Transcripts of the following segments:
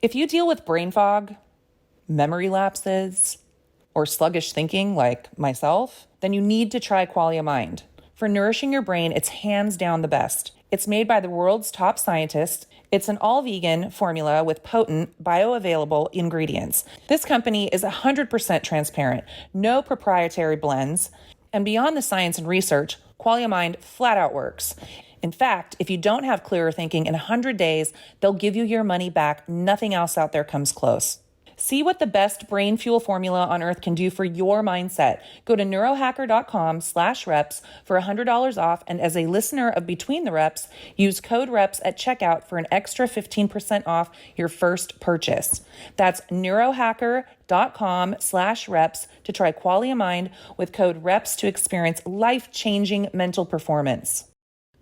If you deal with brain fog, memory lapses, or sluggish thinking like myself, then you need to try Qualia Mind. For nourishing your brain, it's hands down the best. It's made by the world's top scientists. It's an all-vegan formula with potent, bioavailable ingredients. This company is 100% transparent, no proprietary blends, and beyond the science and research, Qualia Mind flat out works. In fact, if you don't have clearer thinking in 100 days, they'll give you your money back. Nothing else out there comes close. See what the best brain fuel formula on earth can do for your mindset. Go to neurohacker.com/reps for $100 off. And as a listener of Between the Reps, use code REPS at checkout for an extra 15% off your first purchase. That's neurohacker.com/reps to try Qualia Mind with code REPS to experience life-changing mental performance.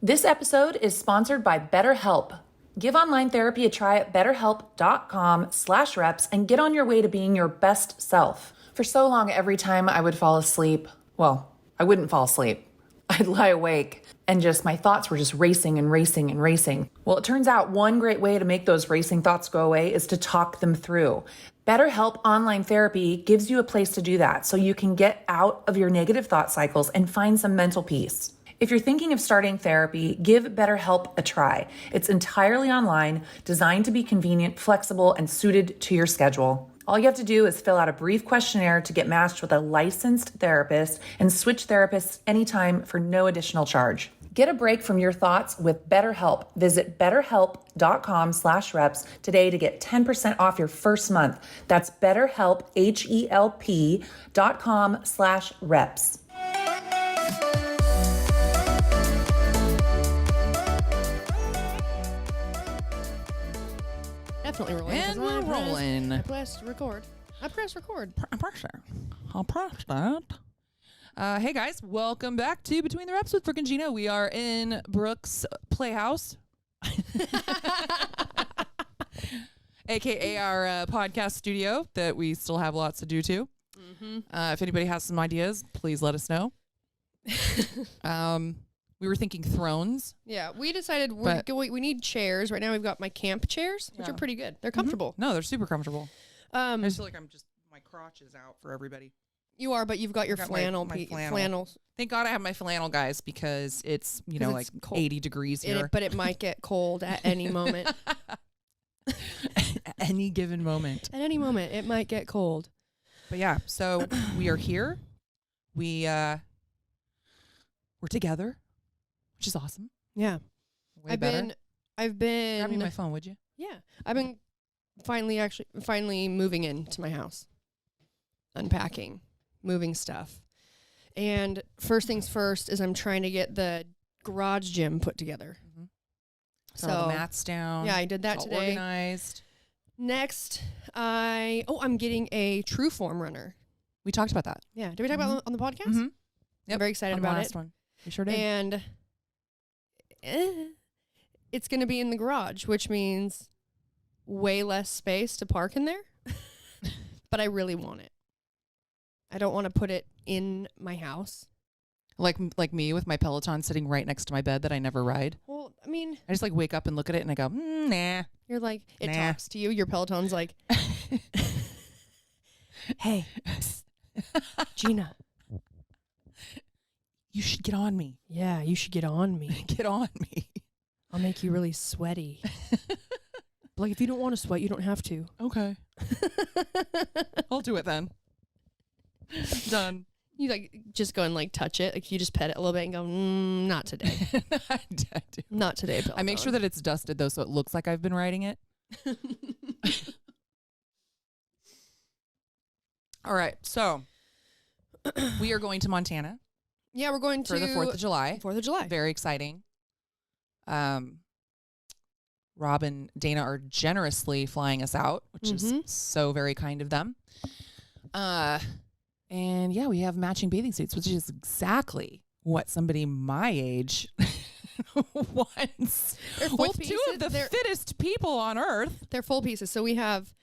This episode is sponsored by BetterHelp. Give online therapy a try at betterhelp.com/reps and get on your way to being your best self. For so long, every time I would fall asleep, well, I wouldn't fall asleep. I'd lie awake and my thoughts were just racing and racing and racing. Well, it turns out one great way to make those racing thoughts go away is to talk them through. BetterHelp Online Therapy gives you a place to do that so you can get out of your negative thought cycles and find some mental peace. If you're thinking of starting therapy, give BetterHelp a try. It's entirely online, designed to be convenient, flexible, and suited to your schedule. All you have to do is fill out a brief questionnaire to get matched with a licensed therapist and switch therapists anytime for no additional charge. Get a break from your thoughts with BetterHelp. Visit betterhelp.com/reps today to get 10% off your first month. That's BetterHelp, HELP.com/reps. Definitely rolling. And we're rolling. I pressed record. I press I'll press that. Hey guys, welcome back to Between the Reps with Brooke and Jeanna. We are in Brooke's playhouse, a.k.a. our podcast studio that we still have lots to do to. If anybody has some ideas, please let us know. We were thinking thrones. Yeah, we decided we need chairs. Right now we've got my camp chairs, which are pretty good. They're comfortable. No, they're super comfortable. I just feel like my crotch is out for everybody. You are, but you've got your flannel. Flannels. Thank God I have my flannel, guys, because it's, like cold. 80 degrees here. But it might get cold at any moment. At any given moment. At any moment, it might get cold. But yeah, so we are here. We're together, which is awesome. Yeah. I've been grab me my phone, would you? Yeah. I've been finally moving into my house. Unpacking, moving stuff. And first things first is I'm trying to get the garage gym put together. So all the mats down. Yeah, I did that today. Organized. Next, I'm getting a True Form runner. We talked about that. Yeah. Did we talk about it on the podcast? Yep. I'm very excited about last one. We sure did. And it's going to be in the garage, which means way less space to park in there. But I really want it. I don't want to put it in my house. Like me with my Peloton sitting right next to my bed that I never ride. Well, I mean, I just wake up and look at it and I go, nah. You're like, it talks to you. Your Peloton's like, hey, Jeanna. You should get on me. Yeah, you should get on me. Get on me. I'll make you really sweaty. Like, if you don't want to sweat, you don't have to. Okay. I'll do it then. Done. You just go and touch it. You just pet it a little bit and go, not today. I do. Not today, Peloton. I make sure that it's dusted though, so it looks like I've been riding it. All right. So we are going to Montana. Yeah, we're going for the 4th of July. 4th of July. Very exciting. Rob and Dana are generously flying us out, which is so very kind of them. And yeah, we have matching bathing suits, which is exactly what somebody my age wants. With two of the fittest people on earth. They're full pieces. So we have.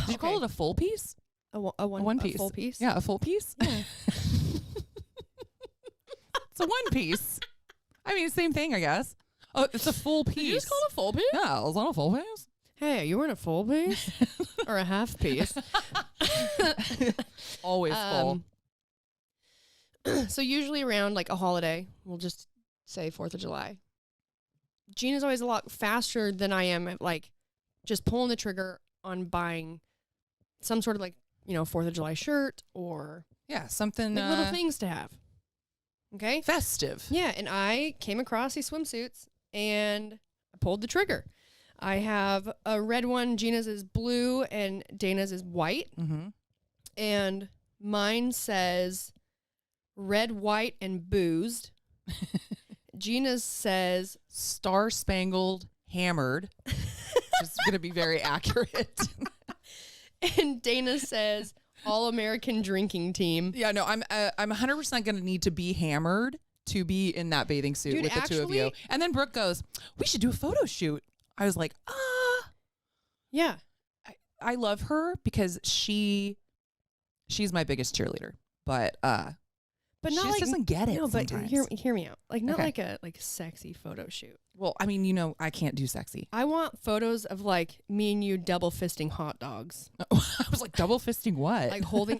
Did you call it a full piece? A one piece. A full piece? Yeah, a full piece? Yeah. It's a one piece. I mean, same thing, I guess. Oh, it's a full piece. Did you just call it a full piece? Yeah, it's not a full piece. Hey, you want a full piece or a half piece? Always full. So usually around like a holiday, we'll just say 4th of July. Jeanna's always a lot faster than I am at like just pulling the trigger on buying some sort of like, 4th of July shirt or Yeah, something like little things to have. Okay? festive. Yeah, and I came across these swimsuits and I pulled the trigger. I have a red one. Jeanna's is blue and Dana's is white. Mm-hmm. And mine says red, white, and boozed. Jeanna's says Star Spangled Hammered. Just going to be very accurate. and Dana says All American Drinking Team. Yeah, no, I'm 100% going to need to be hammered to be in that bathing suit Dude, with the two of you. And then Brooke goes, we should do a photo shoot. I was like, Yeah. I love her because she's my biggest cheerleader. But But she not just like, doesn't get it No, but sometimes. hear me out. Like not Okay. like a sexy photo shoot. Well, I mean, I can't do sexy. I want photos of like me and you double fisting hot dogs. I was like, double fisting what? Like holding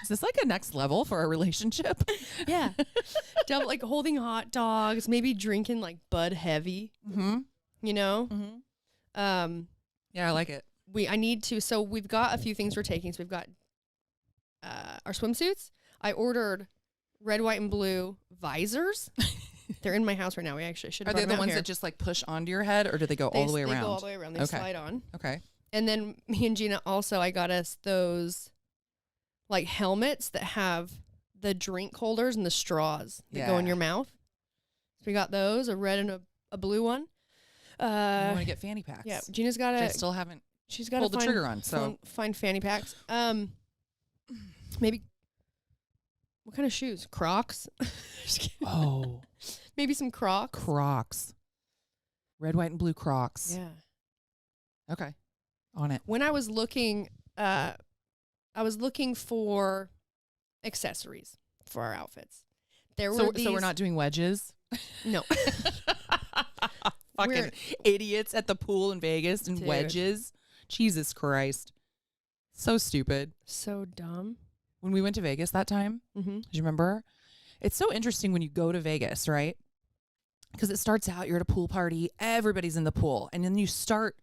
Is this like a next level for our relationship? Yeah. Double like holding hot dogs, maybe drinking like Bud Heavy, Mm-hmm. Mm-hmm. Yeah, I like it. I need to, so we've got a few things we're taking. So we've got our swimsuits. I ordered red, white, and blue visors. They're in my house right now. We actually should Are have they brought the them out ones here. that just like push onto your head, or do they go all the way They around? go all the way around. They Okay. slide on. Okay. And then me and Jeanna also, I got us those like helmets that have the drink holders and the straws that go in Yeah. your mouth. So we got those, a red and a blue one. I want to get fanny packs. Yeah, Gina's got which I a. still haven't She's got pulled to the trigger on. So find fanny packs. Maybe. What kind of shoes? Crocs. Just kidding. oh, Maybe some Crocs. Crocs, red, white, and blue Crocs. Yeah. Okay, on it. When I was looking for accessories for our outfits. There were So we're not doing wedges. No. Fucking We're- idiots at the pool in Vegas and Dude. wedges. Jesus Christ, so stupid. So dumb. When we went to Vegas that time, Mm-hmm. do you remember? It's so interesting when you go to Vegas, right? Because it starts out, you're at a pool party, everybody's in the pool, and then you start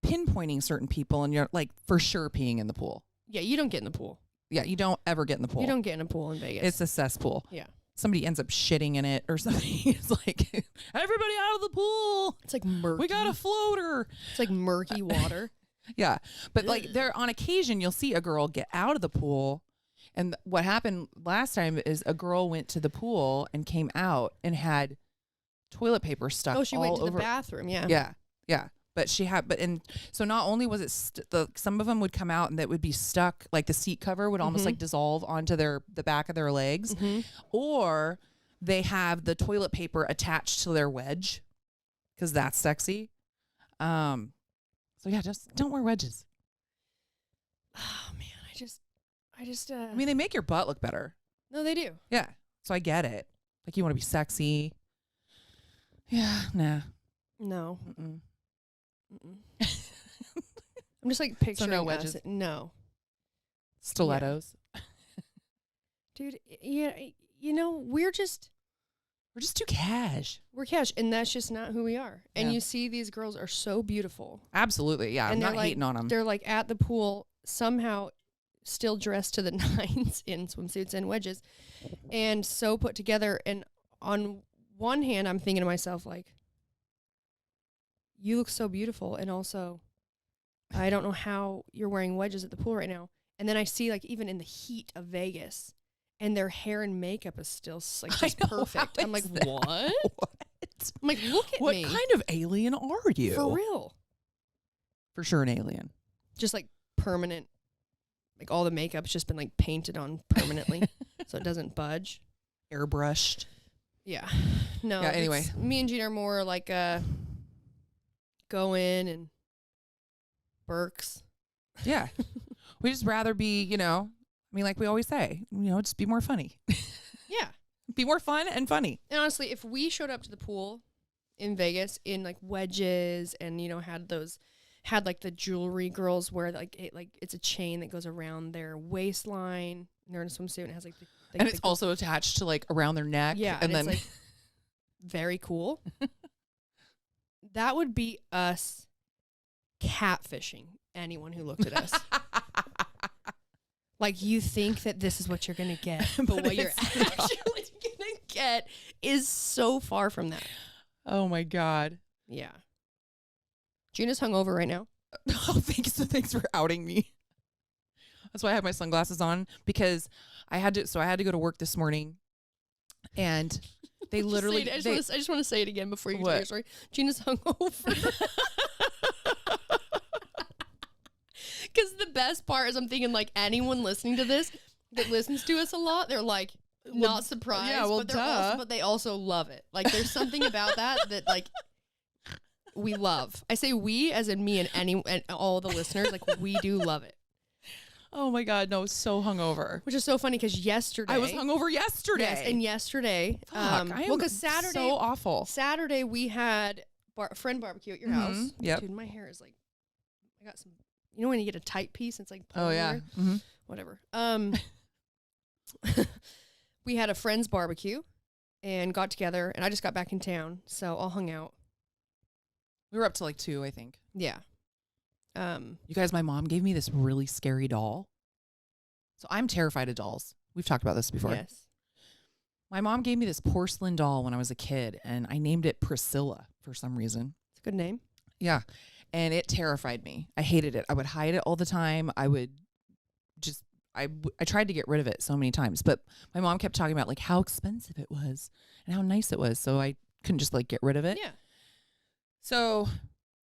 pinpointing certain people, and you're like for sure peeing in the pool. Yeah, you don't get in the pool. Yeah, you don't ever get in the pool. You don't get in a pool in Vegas. It's a cesspool. Yeah. Somebody ends up shitting in it or something. It's like, everybody out of the pool. It's like murky. We got a floater. It's like murky water. Yeah. But like there on occasion, you'll see a girl get out of the pool. And what happened last time is a girl went to the pool and came out and had toilet paper stuck Oh, she all went to over. the bathroom. Yeah. Yeah. Yeah. But so not only was it, some of them would come out and that would be stuck, like the seat cover would almost like dissolve onto the back of their legs, or they have the toilet paper attached to their wedge because that's sexy. So yeah, just don't wear wedges. Oh man, I just. I mean, they make your butt look better. No, they do. Yeah. So I get it. Like you want to be sexy. Yeah. Nah. No. Mm-mm. I'm just like picturing no us- wedges? No. Stilettos. Dude, yeah, we're just We're just too cash. we're cash, and that's just not who we are. And Yeah. you see these girls are so beautiful. Absolutely. Yeah. I'm And they're not like, hating on them. They're like at the pool, somehow still dressed to the nines in swimsuits and wedges, and so put together. And on one hand, I'm thinking to myself, like, you look so beautiful, and also, I don't know how you're wearing wedges at the pool right now. And then I see, like, even in the heat of Vegas, and their hair and makeup is still like I just know, perfect. how I'm like, is that? what? What? I'm like, look at What me. kind of alien are you? For real. For sure an alien. Just like permanent, like all the makeup's just been like painted on permanently so it doesn't budge. Airbrushed. Yeah. No. Yeah, anyway. Me and Jeanna are more like go in and Burks. Yeah. We just rather be, I mean, like we always say, just be more funny. Yeah. Be more fun and funny. And honestly, if we showed up to the pool in Vegas in like wedges and, you know, had like the jewelry girls wear like it's a chain that goes around their waistline. And they're in a swimsuit and it has like and it's also attached to like around their neck. Yeah. And then it's like very cool. That would be us catfishing anyone who looked at us. Like, you think that this is what you're going to get, but what you're actually going to get is so far from that. Oh, my God. Yeah. Gina's hungover right now. Oh, thanks for outing me. That's why I have my sunglasses on, because I had to go to work this morning, and they literally... I just want to say it again before you tell your story. Gina's hungover. Because the best part is I'm thinking, like, anyone listening to this that listens to us a lot, they're like, not surprised. Yeah, well, but they also love it. Like, there's something about that like we love. I say we as in me and all the listeners, like, we do love it. Oh my God, no, so hungover. Which is so funny because yesterday I was hungover yesterday. Yes, and yesterday, because Saturday, so awful. Saturday we had a friend barbecue at your house. Yep. Dude, my hair is like, I got some. You know when you get a tight piece, it's like oh yeah, whatever. We had a friend's barbecue and got together, and I just got back in town, so all hung out. We were up to like 2, I think. Yeah. You guys, my mom gave me this really scary doll. So I'm terrified of dolls. We've talked about this before. Yes. My mom gave me this porcelain doll when I was a kid, and I named it Priscilla for some reason. It's a good name. Yeah. And it terrified me. I hated it. I would hide it all the time. I tried to get rid of it so many times, but my mom kept talking about like how expensive it was and how nice it was. So I couldn't just like get rid of it. Yeah. So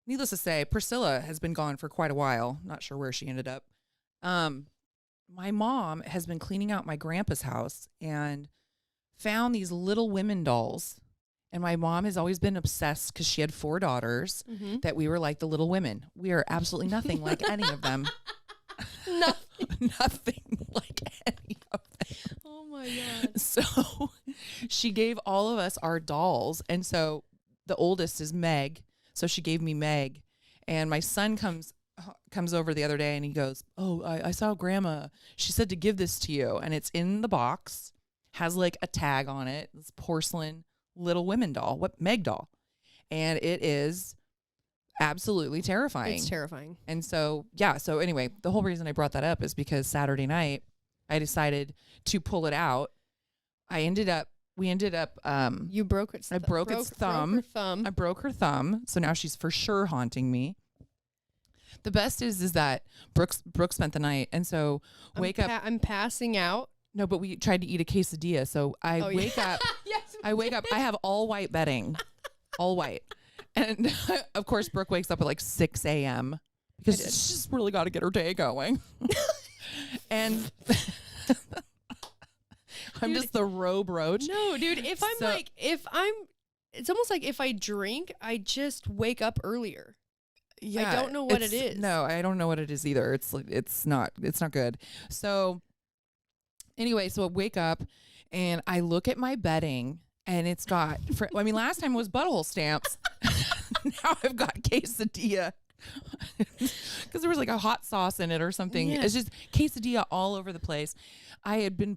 needless to say, Priscilla has been gone for quite a while. Not sure where she ended up. My mom has been cleaning out my grandpa's house and found these Little Women dolls. And my mom has always been obsessed because she had 4 daughters that we were like the Little Women. We are absolutely nothing like any of them. Nothing like any of them. Oh my God. So she gave all of us our dolls. And so the oldest is Meg. So she gave me Meg. And my son comes over the other day and he goes, oh, I saw Grandma. She said to give this to you. And it's in the box, has like a tag on it. It's porcelain Little Women doll, Meg doll. And it is absolutely terrifying. It's terrifying. And so, yeah. So anyway, the whole reason I brought that up is because Saturday night I decided to pull it out. We ended up, you broke its I broke its thumb. Broke her thumb. I broke her thumb. So now she's for sure haunting me. The best is that Brooke spent the night. And so I'm passing out. No, but we tried to eat a quesadilla. So I wake up. Yes, I wake up. I have all white bedding, all white. And of course, Brooke wakes up at like 6 a.m. because she's just really got to get her day going. And I'm just the robe roach. No, dude, it's almost like if I drink, I just wake up earlier. Yeah, I don't know what it is. No, I don't know what it is either. It's not good. So anyway, so I wake up and I look at my bedding and it's got, last time it was butthole stamps. Now I've got quesadilla because there was like a hot sauce in it or something. Yeah. It's just quesadilla all over the place. I had been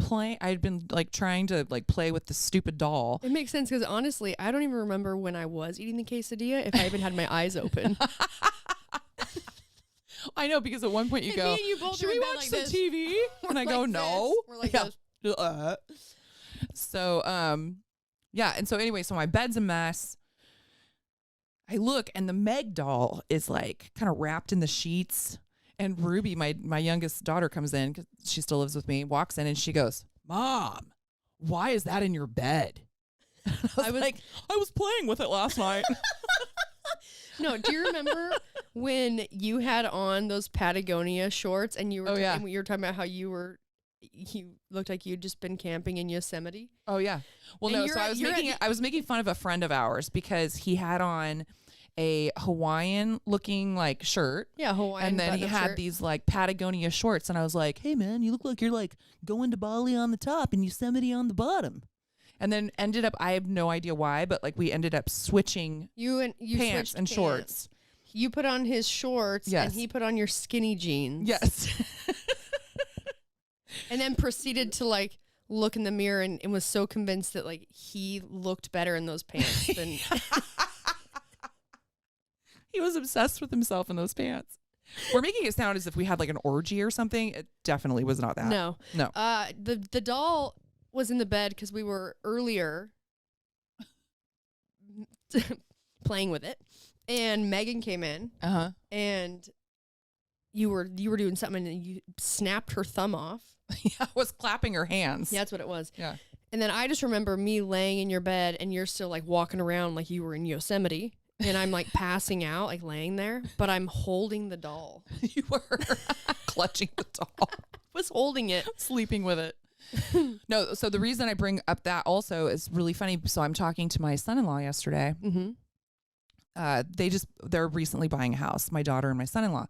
like trying to like play with the stupid doll. It makes sense because honestly, I don't even remember when I was eating the quesadilla if I even had my eyes open. I know, because at one point you go, should we watch some TV? And I go, no. We're like this. So, yeah. And so anyway, so my bed's a mess. I look and the Meg doll is like kind of wrapped in the sheets. And Ruby, my youngest daughter, comes in because she still lives with me, walks in and she goes, Mom, why is that in your bed? I was playing with it last night. No, do you remember when you had on those Patagonia shorts and you were and you were talking about how you looked like you'd just been camping in Yosemite? Oh yeah. Well, no, so I was making fun of a friend of ours because he had on a Hawaiian looking like shirt. Yeah, Hawaiian. And then he had these like Patagonia shorts and I was like, hey man, you look like you're like going to Bali on the top and Yosemite on the bottom. And then ended up, I have no idea why, but like we ended up switching You pants switched and pants. shorts. You put on his shorts, Yes. and he put on your skinny jeans. Yes. And then proceeded to like look in the mirror and was so convinced that like he looked better in those pants than He was obsessed with himself in those pants. We're making it sound as if we had like an orgy or something. It definitely was not that. No. No. The doll was in the bed because we were earlier playing with it, and Megan came in, and you were doing something, and you snapped her thumb off. Yeah, I was clapping her hands. Yeah, that's what it was. Yeah. And then I just remember me laying in your bed, and you're still like walking around like you were in Yosemite. And I'm like passing out, like laying there, but I'm holding the doll. You were clutching the doll. Was holding it. Sleeping with it. No, so the reason I bring up that also is really funny. So I'm talking to my son-in-law yesterday. They're recently buying a house, my daughter and my son-in-law,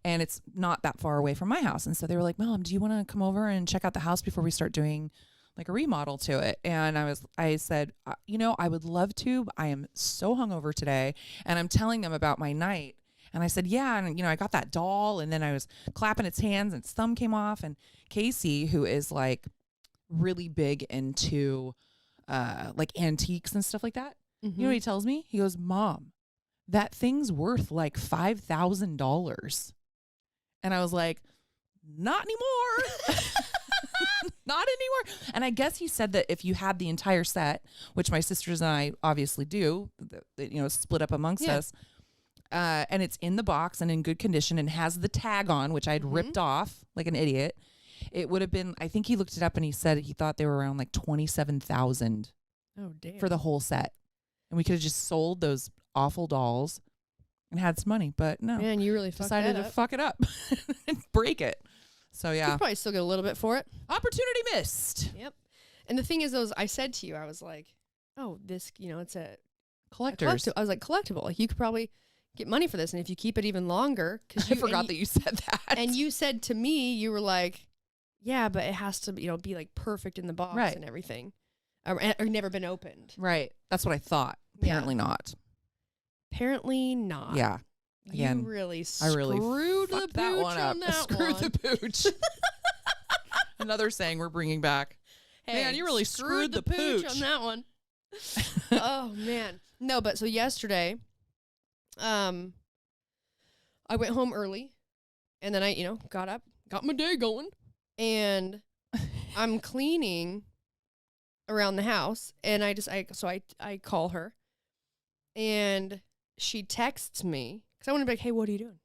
and it's not that far away from my house. And so they were like, Mom, do you want to come over and check out the house before we start doing like a remodel to it? And I said, I would love to, but I am so hungover today. And I'm telling them about my night. And I said, yeah. And, I got that doll, and then I was clapping its hands and its thumb came off. And Casey, who is like really big into like antiques and stuff like that. You know what he tells me? He goes, Mom, that thing's worth like $5,000. And I was like, not anymore. Not anymore. And I guess he said that if you had the entire set, which my sisters and I obviously do, split up amongst us, and it's in the box and in good condition and has the tag on, which I'd ripped off like an idiot, it would have been, I think he looked it up and he said he thought they were around like $27,000 for the whole set. And we could have just sold those awful dolls and had some money, but no. Man, you really decided to fuck it up and break it. So yeah, you probably still get a little bit for it. Opportunity missed. Yep. And the thing is, I said to you, I was like, oh, this, it's a collector's. I was like, collectible. Like you could probably get money for this, and if you keep it even longer, because I forgot that you said that. And you said to me, you were like, yeah, but it has to, be like perfect in the box and everything, or never been opened. Right. That's what I thought. Apparently not. Apparently not. Yeah. Again, you really I really screwed the fucked that pooch one up. on that Screw one. the pooch. Another saying we're bringing back. Hey, man, you really screwed the pooch on that one. Oh man, no. But so yesterday, I went home early, and then I, got up, got my day going, and I'm cleaning around the house, and I call her, and she texts me because I want to be like, hey, what are you doing?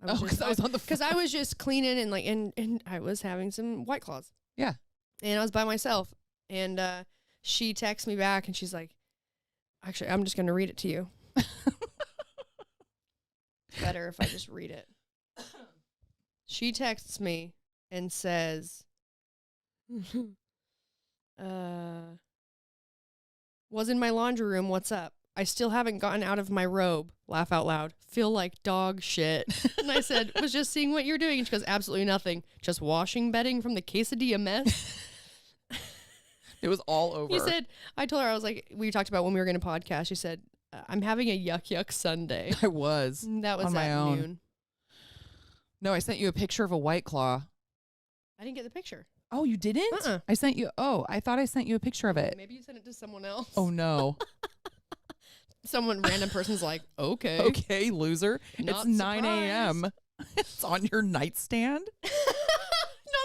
Because I was on the phone. Because I was just cleaning and like and I was having some White Claws. Yeah. And I was by myself, and she texts me back, and she's like, actually, I'm just gonna read it to you. Better if I just read it. She texts me and says, was in my laundry room, what's up? I still haven't gotten out of my robe. Laugh out loud. Feel like dog shit. And I said, was just seeing what you're doing. And she goes, absolutely nothing. Just washing bedding from the quesadilla mess. It was all over. You said, I told her, I was like, we talked about when we were going to podcast. She said, I'm having a yuck Sunday. I was. That was on my at own. noon. No, I sent you a picture of a White Claw. I didn't get the picture. Oh, you didn't? I sent you. Oh, I thought I sent you a picture of it. Maybe you sent it to someone else. Oh, no. Random person's like, okay. Okay, loser. Not it's 9 a.m. It's on your nightstand. No,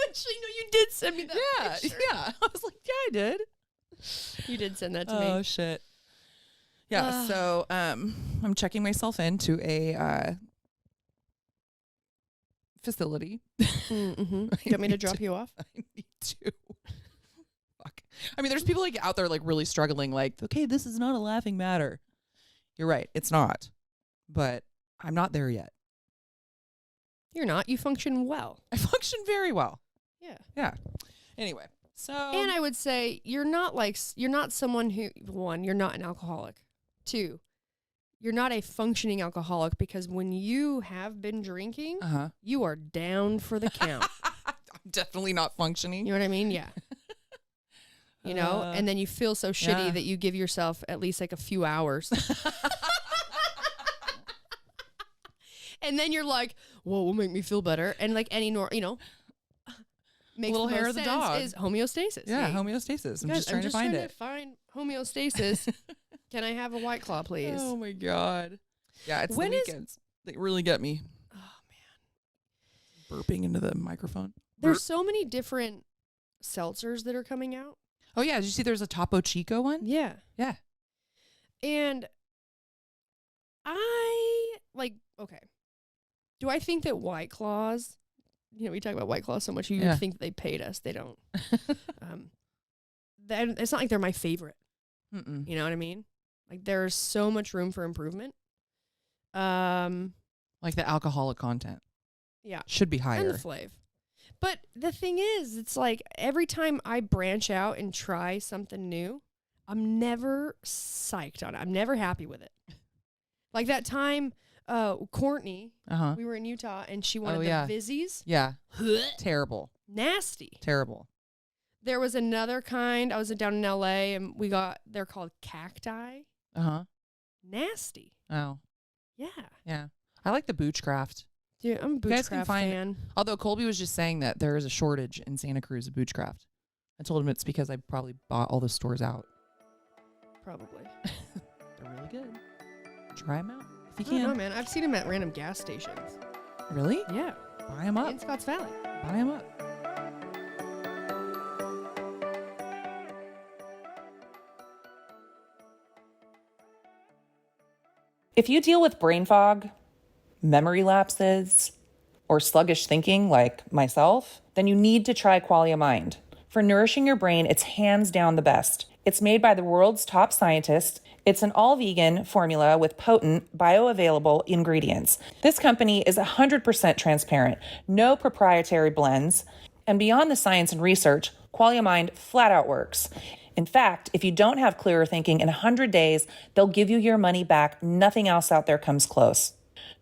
actually, no, you did send me that picture. Yeah. I was like, yeah, I did. You did send that to me. Oh, shit. Yeah, so I'm checking myself into a facility. Mm-hmm. You want me to drop you off? I need to. Fuck. I mean, there's people like out there like really struggling, like, okay, this is not a laughing matter. You're right. It's not. But I'm not there yet. You're not. You function well. I function very well. Yeah. Yeah. Anyway, so. And I would say you're not someone who, one, you're not an alcoholic. Two, you're not a functioning alcoholic, because when you have been drinking, you are down for the count. I'm definitely not functioning. You know what I mean? Yeah. you know, and then you feel so shitty yeah. that you give yourself at least like a few hours. And then you're like, well, will make me feel better. And like any, you know, makes little the hair most of the sense dog. is homeostasis. Yeah, Hey, homeostasis. I'm guys, just trying to find it. find homeostasis. Can I have a White Claw, please? Oh my God. Yeah, it's When the is- weekends. They really get me. Oh, man. Burping into the microphone. There's so many different seltzers that are coming out. Oh yeah, did you see there's a Topo Chico one? Yeah. Yeah. And I like, okay. Do I think that White Claws, you know, we talk about White Claws so much, you Yeah. think that they paid us. They don't. It's not like they're my favorite. Mm-mm. You know what I mean? Like there's so much room for improvement. Like the alcoholic content Yeah. should be And higher. the flav. But the thing is, it's like every time I branch out and try something new, I'm never psyched on it. I'm never happy with it. Like that time, Courtney, Uh-huh. we were in Utah and she wanted Oh, the yeah. Vizzies. Yeah. Terrible. Nasty. Terrible. There was another kind. I was down in LA and they're called cacti. Uh-huh. Nasty. Oh. Yeah. Yeah. I like the Boochcraft. Dude, I'm a You guys can Boochcraft find- fan. Although Colby was just saying that there is a shortage in Santa Cruz of Boochcraft. I told him it's because I probably bought all the stores out. Probably. They're really good. Try them out if I you don't know, can. man. I've seen them at random gas stations. Really? Yeah. Buy them up. In Scotts Valley. Buy them up. If you deal with brain fog, memory lapses, or sluggish thinking like myself, then you need to try Qualia Mind. For nourishing your brain, it's hands down the best. It's made by the world's top scientists. It's an all-vegan formula with potent, bioavailable ingredients. This company is 100% transparent, no proprietary blends, and beyond the science and research, Qualia Mind flat out works. In fact, if you don't have clearer thinking in 100 days, they'll give you your money back. Nothing else out there comes close.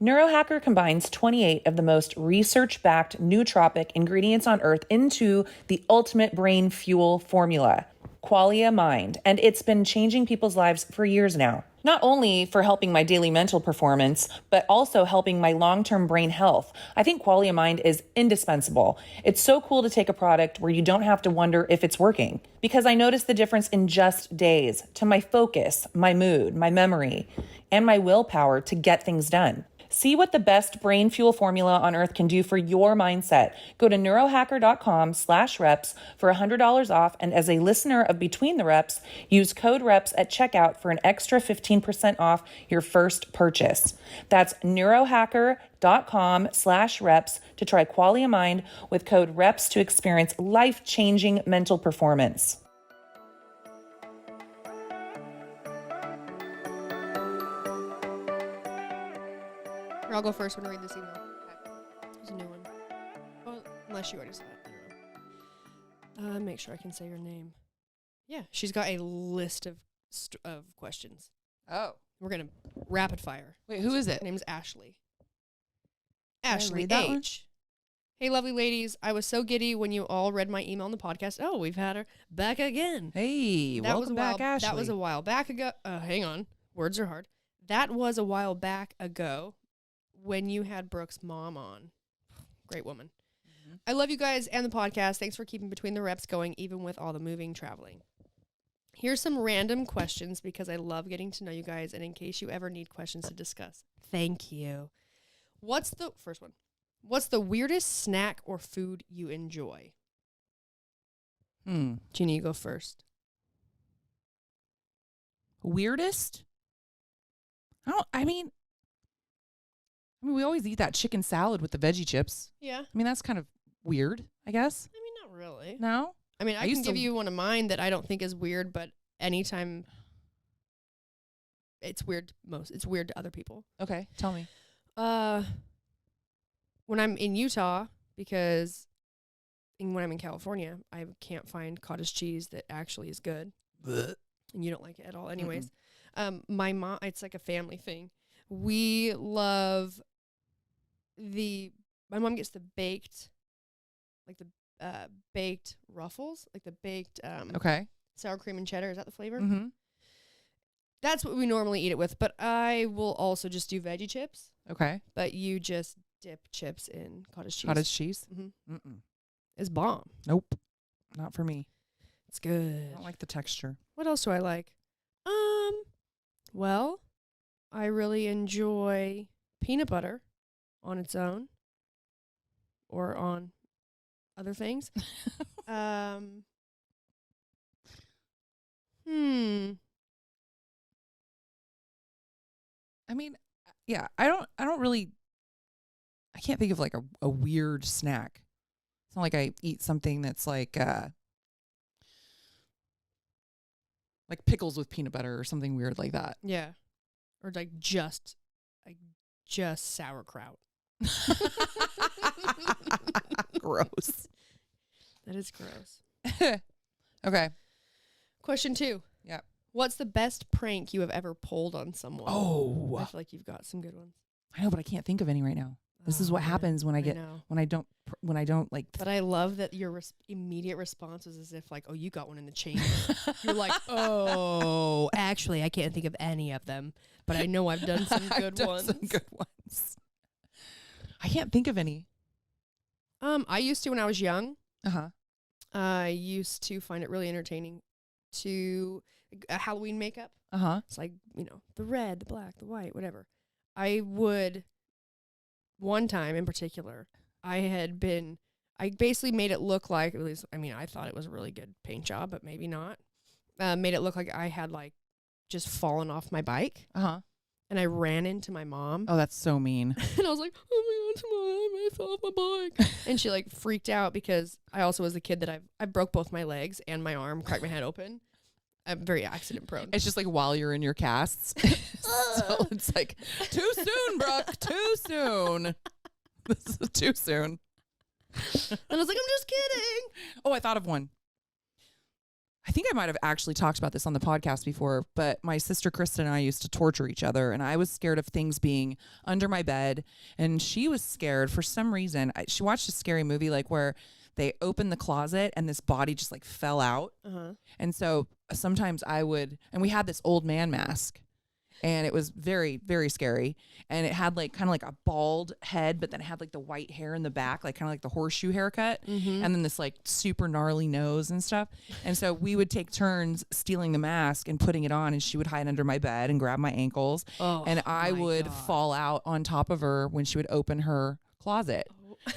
Neurohacker combines 28 of the most research-backed nootropic ingredients on Earth into the ultimate brain fuel formula, Qualia Mind, and it's been changing people's lives for years now. Not only for helping my daily mental performance, but also helping my long-term brain health. I think Qualia Mind is indispensable. It's so cool to take a product where you don't have to wonder if it's working, because I noticed the difference in just days to my focus, my mood, my memory, and my willpower to get things done. See what the best brain fuel formula on earth can do for your mindset. Go to neurohacker.com/reps for $100 off. And as a listener of Between the Reps, use code REPS at checkout for an extra 15% off your first purchase. That's neurohacker.com/reps to try Qualia Mind with code REPS to experience life-changing mental performance. I'll go first when I read this email. Okay. There's a new one. Well, unless you already saw it. I don't know. Make sure I can say your name. Yeah, she's got a list of questions. Oh. We're going to rapid fire. Wait, who is it? Her name's Ashley. Can I Ashley read that one? H. Hey, lovely ladies. I was so giddy when you all read my email on the podcast. Oh, we've had her back again. Hey, welcome back, Ashley. That was a while back ago. Hang on. Words are hard. That was a while back ago when you had Brooke's mom on. Great woman. Mm-hmm. I love you guys and the podcast. Thanks for keeping Between the Reps going, even with all the moving, traveling. Here's some random questions because I love getting to know you guys, and in case you ever need questions to discuss. Thank you. First one. What's the weirdest snack or food you enjoy? Jeanna, you go first. Weirdest? I mean, we always eat that chicken salad with the veggie chips. Yeah. I mean, that's kind of weird, I guess. I mean, not really. No? I mean, I can used give to- you one of mine that I don't think is weird, but anytime it's weird it's weird to other people. Okay, tell me. When I'm in Utah, because when I'm in California, I can't find cottage cheese that actually is good. Blech. And you don't like it at all anyways. My mom, it's like a family thing. We love my mom gets the baked, like the baked ruffles, like the baked Okay. Sour cream and cheddar. Is that the flavor? Mm-hmm. That's what we normally eat it with. But I will also just do veggie chips. Okay. But you just dip chips in cottage cheese. Cottage cheese? Mm-hmm. Mm-mm. It's bomb. Nope. Not for me. It's good. I don't like the texture. What else do I like? Well, I really enjoy peanut butter on its own or on other things. I mean, yeah, I can't think of like a weird snack. It's not like I eat something that's like pickles with peanut butter or something weird like that. Yeah. Or just sauerkraut. Gross. That is gross. Okay. Question 2. Yeah. What's the best prank you have ever pulled on someone? Oh. I feel like you've got some good ones. I know, but I can't think of any right now. This is what happens when I don't like. But I love that your immediate response was as if like, oh, you got one in the chamber. You're like, oh, actually, I can't think of any of them, but I know I've done some good ones. Some good ones. I can't think of any. I used to when I was young. Uh-huh. I used to find it really entertaining to Halloween makeup. Uh-huh. It's like, the red, the black, the white, whatever. I would, one time in particular, I basically made it look like, at least, I thought it was a really good paint job, but maybe not. Made it look like I had like just fallen off my bike. Uh-huh. And I ran into my mom. Oh, that's so mean. And I was like, oh my God, Mom, I fell off my bike. And she like freaked out because I also was the kid that I broke both my legs and my arm, cracked my head open. I'm very accident prone. It's just like while you're in your casts. So it's like, too soon, Brooke, too soon. This is too soon. And I was like, I'm just kidding. Oh, I thought of one. I think I might have actually talked about this on the podcast before, but my sister Krista and I used to torture each other, and I was scared of things being under my bed, and she was scared for some reason. She watched a scary movie like where they opened the closet and this body just like fell out. Uh-huh. And so sometimes and we had this old man mask. And it was very, very scary. And it had like kind of like a bald head, but then it had like the white hair in the back, like kind of like the horseshoe haircut. Mm-hmm. And then this like super gnarly nose and stuff. And so we would take turns stealing the mask and putting it on, and she would hide under my bed and grab my ankles. Oh, and I would God. fall out on top of her when she would open her closet,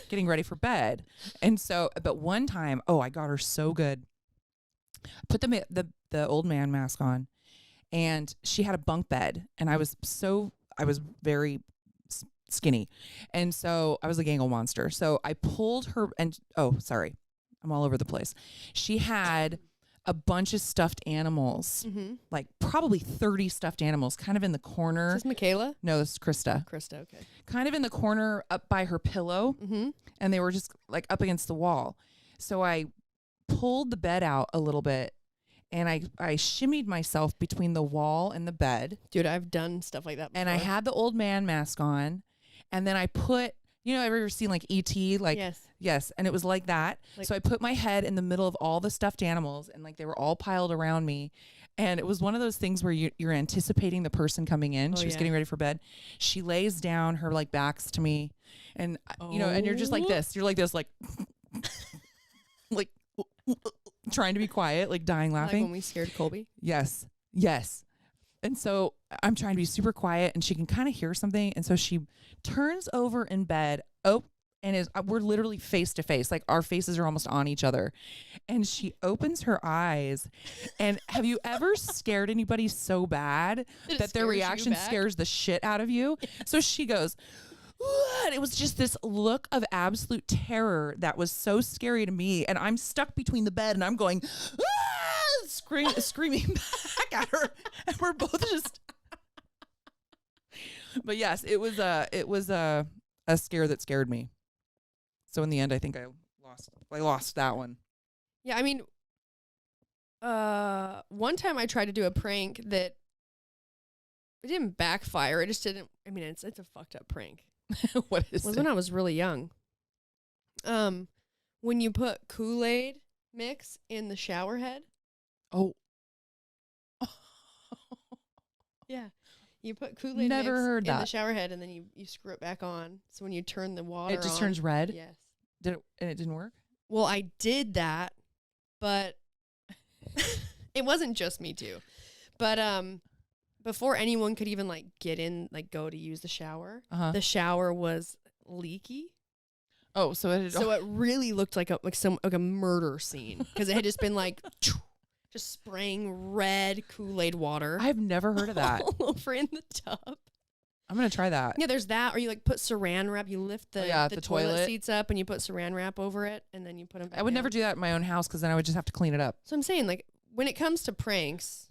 getting ready for bed. And so, but one time, I got her so good. Put the old man mask on. And she had a bunk bed, and I was very skinny. And so I was a gangle monster. So I pulled her sorry, I'm all over the place. She had a bunch of stuffed animals, like probably 30 stuffed animals, kind of in the corner. Is this Michaela? No, this is Krista. Krista, okay. Kind of in the corner up by her pillow. Mm-hmm. And they were just like up against the wall. So I pulled the bed out a little bit, and I shimmied myself between the wall and the bed. Dude, I've done stuff like that before. And I had the old man mask on. And then I put, have you ever seen like E.T.? Like, yes. And it was like that. So I put my head in the middle of all the stuffed animals, and like they were all piled around me. And it was one of those things where you're anticipating the person coming in. She was getting ready for bed. She lays down, her like back's to me. And, and you're just like this. You're like this, like, like, trying to be quiet, like dying laughing. Like when we scared Colby? Yes. And so I'm trying to be super quiet, and she can kind of hear something. And so she turns over in bed. And we're literally face to face. Like our faces are almost on each other. And she opens her eyes. And have you ever scared anybody so bad that their reaction scares the shit out of you? So she goes, and it was just this look of absolute terror that was so scary to me. And I'm stuck between the bed, and I'm going, screaming back at her. And we're both just. But yes, it was a scare that scared me. So in the end, I think I lost that one. Yeah, I mean, one time I tried to do a prank that it didn't backfire. It just didn't. I mean, it's a fucked up prank. What is it? Was it? when I was really young. When you put Kool-Aid mix in the shower head. Oh. Yeah. You put Kool-Aid Never mix heard in that. the shower head, and then you screw it back on. So when you turn the water It just on, turns red? Yes. And it didn't work? Well, I did that, but it wasn't just me too. But before anyone could even like get in, like go to use the shower was leaky. Oh, so it really looked like a murder scene because it had just been like just spraying red Kool-Aid water. I've never heard of that. All over in the tub. I'm gonna try that. Yeah, there's that, or you like put saran wrap. You lift the toilet seats up and you put saran wrap over it, and then you put them back I would down. never do that in my own house because then I would just have to clean it up. So I'm saying, like, when it comes to pranks,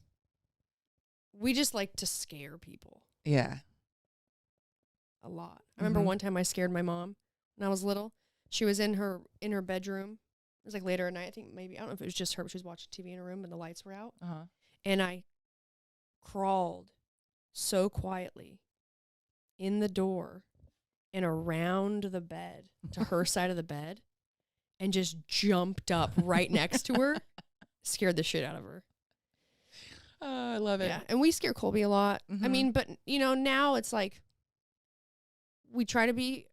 we just like to scare people Yeah. a lot. I remember one time I scared my mom when I was little. She was in her bedroom. It was like later at night. I think maybe, I don't know if it was just her, but she was watching TV in her room and the lights were out. And I crawled so quietly in the door and around the bed to her side of the bed and just jumped up right next to her. Scared the shit out of her. Oh, I love it. Yeah, and we scare Colby a lot. I mean, but, you know, now it's like we try to be,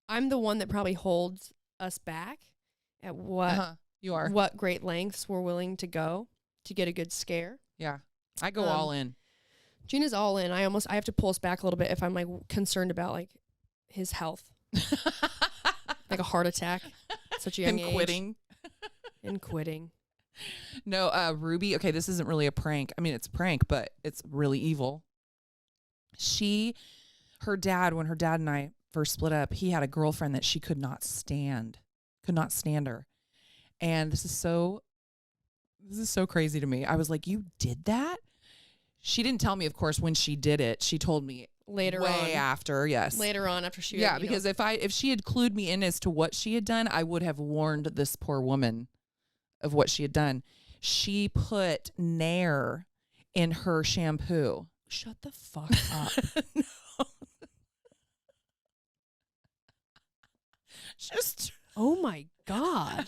I'm the one that probably holds us back at what great lengths we're willing to go to get a good scare. Yeah. I go all in. Jeanna's all in. I have to pull us back a little bit if I'm like concerned about like his health. Like a heart attack at such a young age. And quitting. No, Ruby, okay, this isn't really a prank. I mean, it's a prank, but it's really evil. Her dad, when her dad and I first split up, he had a girlfriend that she could not stand her. And this is so crazy to me. I was like, you did that? She didn't tell me, of course, when she did it. She told me later after, yes. Later on after she Yeah, because if she had clued me in as to what she had done, I would have warned this poor woman of what she had done. She put Nair in her shampoo. Shut the fuck up. No. Just oh my God.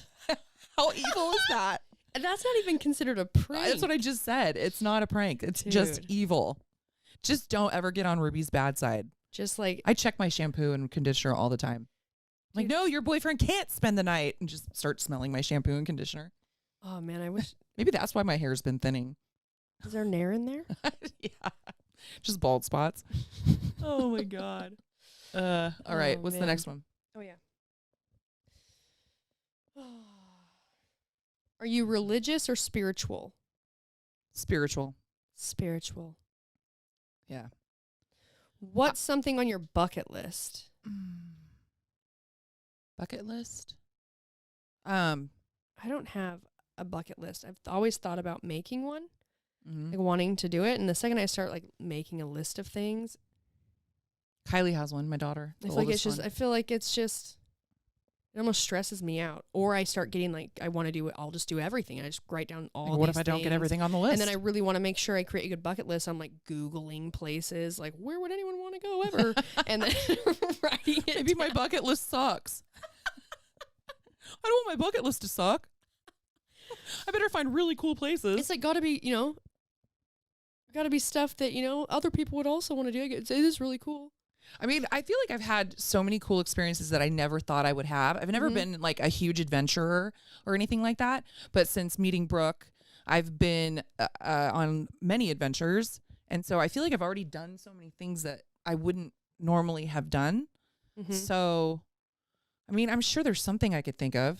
how evil is that? And that's not even considered a prank. That's what I just said. It's not a prank. It's just evil. Just don't ever get on Ruby's bad side. Just like I check my shampoo and conditioner all the time. Like, no, your boyfriend can't spend the night, and just start smelling my shampoo and conditioner. Oh man, I wish. Maybe that's why my hair's been thinning. Is there Nair in there? Yeah. Just bald spots. Oh my God. All right. What's the next one? Oh yeah. Are you religious or spiritual? Spiritual. Spiritual. Yeah. What's something on your bucket list? Bucket list? I don't have a bucket list. I've always thought about making one, like wanting to do it. And the second I start like making a list of things, Kylie has one, my daughter. I feel like it's just, it almost stresses me out. Or I start getting like, I want to do it. I'll just do everything. I just write down all like, what if I don't get everything on the list? And then I really want to make sure I create a good bucket list. I'm like Googling places, like where would anyone want to go ever? And then writing it Maybe down. my bucket list sucks. I don't want my bucket list to suck. I better find really cool places. It's like gotta be stuff that, other people would also want to do. It is really cool. I mean, I feel like I've had so many cool experiences that I never thought I would have. I've never been like a huge adventurer or anything like that. But since meeting Brooke, I've been on many adventures. And so I feel like I've already done so many things that I wouldn't normally have done. So, I mean, I'm sure there's something I could think of.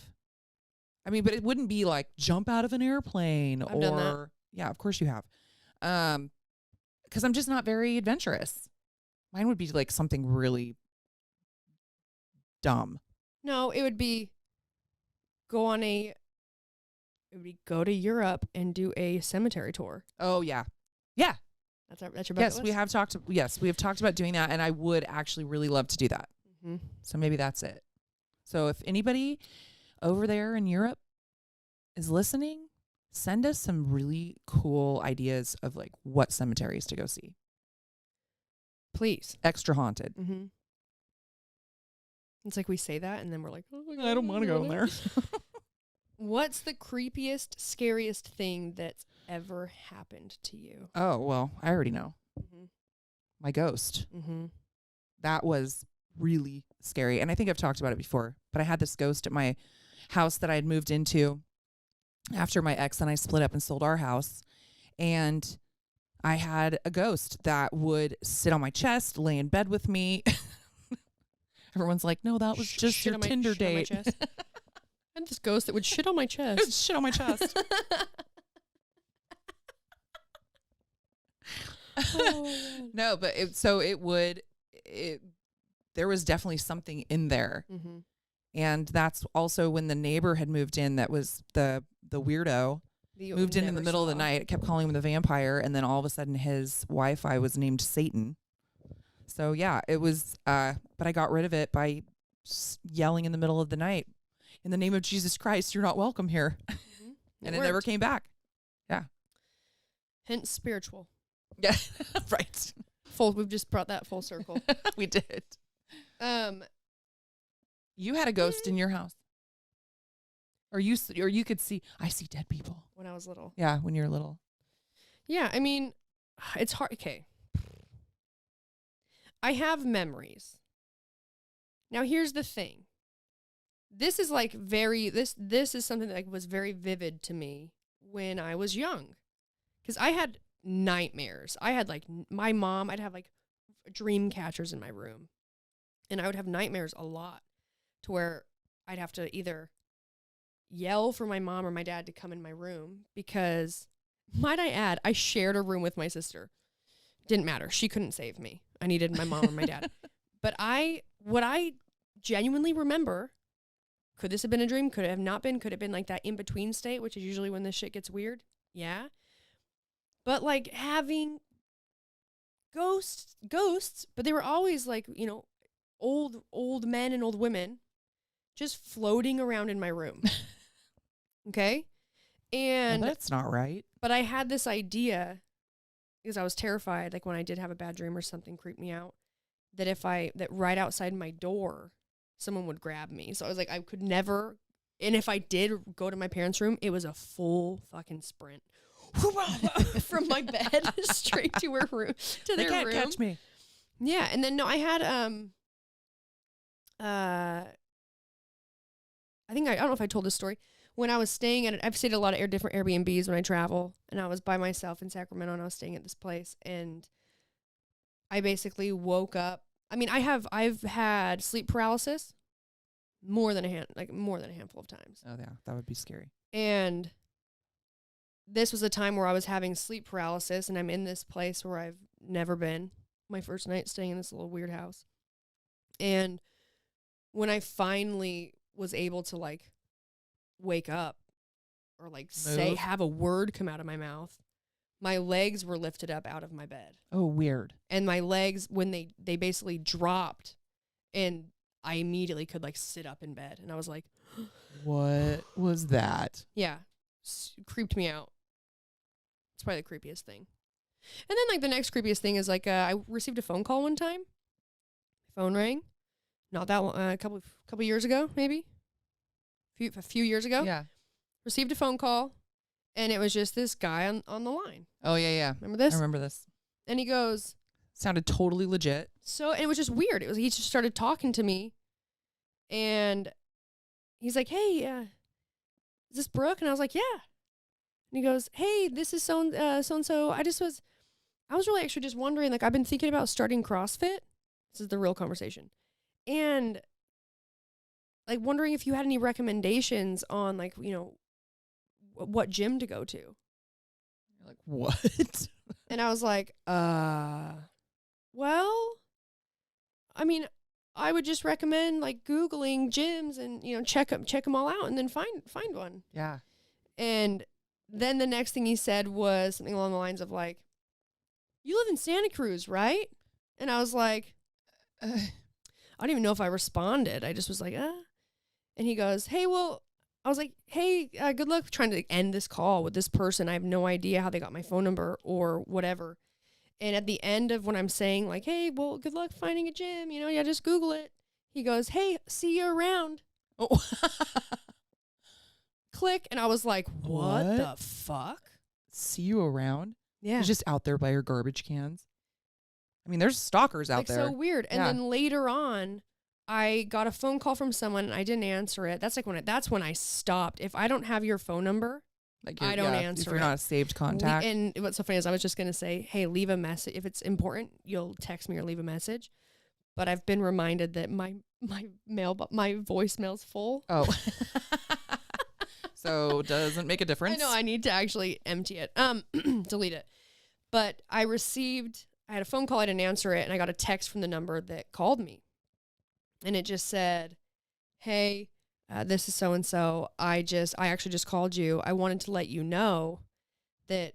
I mean, but it wouldn't be like jump out of an airplane I've done that. Yeah, of course you have. Because I'm just not very adventurous. Mine would be like something really dumb. No, it would be go to Europe and do a cemetery tour. Oh yeah. Yeah. That's your bucket Yes, list? we have talked about doing that, and I would actually really love to do that. So maybe that's it. So if anybody over there in Europe is listening, send us some really cool ideas of like what cemeteries to go see. Please. Extra haunted. It's like we say that and then we're like, oh my God, I don't want to go there. What's the creepiest, scariest thing that's ever happened to you? Oh, well, I already know. Mm-hmm. My ghost. Mm-hmm. That was really scary. And I think I've talked about it before, but I had this ghost at my house that I had moved into after my ex and I split up and sold our house. And I had a ghost that would sit on my chest, lay in bed with me. Everyone's like, no, that was just your Tinder date. I had this ghost that would shit on my chest. Shit on my chest. Oh, no, but there was definitely something in there. mm-hmm. And that's also when the neighbor had moved in that was the weirdo. Moved in the middle of the night. It kept calling him the vampire. And then all of a sudden his Wi-Fi was named Satan. So yeah, it was, but I got rid of it by yelling in the middle of the night, in the name of Jesus Christ, you're not welcome here. Mm-hmm. And it never came back. Yeah. Hence spiritual. Yeah. Right. We've just brought that full circle. We did. You had a ghost in your house. Or you could see, I see dead people. When I was little. Yeah, when you're little. Yeah, I mean, it's hard. Okay. I have memories. Now, here's the thing. This is like this is something that like was very vivid to me when I was young. Because I had nightmares. I had like my mom, I'd have like dream catchers in my room. And I would have nightmares a lot to where I'd have to either yell for my mom or my dad to come in my room because, might I add, I shared a room with my sister. Didn't matter. She couldn't save me. I needed my mom or my dad. But what I genuinely remember, could this have been a dream? Could it have not been? Could it have been like that in-between state, which is usually when this shit gets weird? Yeah. But like having ghosts, but they were always like, you know, old men and old women just floating around in my room. Okay? And well, that's not right. But I had this idea because I was terrified, like when I did have a bad dream or something creeped me out, that right outside my door, someone would grab me. So I was like, I could never, and if I did go to my parents' room, it was a full fucking sprint from my bed straight to her room, to their room. They can't catch me. Yeah, and then no, I had I don't know if I told this story. When I was staying I've stayed at a lot of different Airbnbs when I travel, and I was by myself in Sacramento, and I was staying at this place, and I basically woke up. I mean, I've had sleep paralysis more than a handful of times. Oh yeah, that would be scary. And this was a time where I was having sleep paralysis, and I'm in this place where I've never been. My first night staying in this little weird house. And when I finally was able to like wake up or like have a word come out of my mouth, my legs were lifted up out of my bed. Oh, weird. And my legs, when they basically dropped, and I immediately could like sit up in bed, and I was like, what was that? Yeah, creeped me out. It's probably the creepiest thing. And then like the next creepiest thing is like I received a phone call one time. My phone rang, not that long, a couple years ago, maybe a few years ago. Yeah, received a phone call, and it was just this guy on the line. Oh yeah. Remember this? I remember this. And he goes, sounded totally legit. So, and it was just weird. He just started talking to me, and he's like, "Hey, is this Brooke?" And I was like, "Yeah." And he goes, "Hey, this is so and so. I was really actually just wondering, like, I've been thinking about starting CrossFit." This is the real conversation. And like wondering if you had any recommendations on like, you know, what gym to go to. You're like, what? And I was like, well, I mean, I would just recommend like Googling gyms and, you know, check them all out and then find one. Yeah. And then the next thing he said was something along the lines of like, "You live in Santa Cruz, right?" And I was like, I don't even know if I responded. I just was like, And he goes, "Hey, well," I was like, "Hey, good luck trying to end this call with this person. I have no idea how they got my phone number or whatever." And at the end of when I'm saying like, "Hey, well, good luck finding a gym, you know, yeah, just Google it." He goes, "Hey, see you around." Oh. click. And I was like, what the fuck? See you around? Yeah. He's just out there by your garbage cans. I mean, there's stalkers out there. So weird. And then later on, I got a phone call from someone and I didn't answer it. That's like that's when I stopped. If I don't have your phone number, Like I don't answer if you're not a saved contact. And what's so funny is I was just going to say, hey, leave a message. If it's important, you'll text me or leave a message. But I've been reminded that my voicemail's full. Oh. So doesn't make a difference. I know I need to actually empty it. Delete it. But I had a phone call, I didn't answer it, and I got a text from the number that called me. And it just said, hey, this is so-and-so. I actually just called you. I wanted to let you know that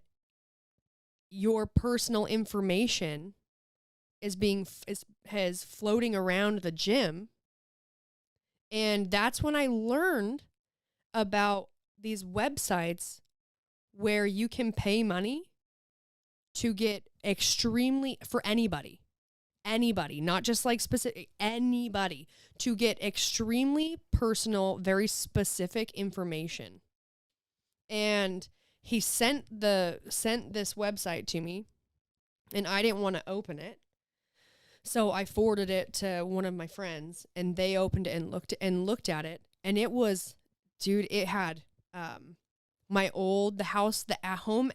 your personal information is floating around the gym. And that's when I learned about these websites where you can pay money to get for anybody, not just like specific, anybody, to get extremely personal, very specific information. And he sent this website to me, and I didn't want to open it. So I forwarded it to one of my friends, and they opened it and looked at it. And it was, dude, it had the home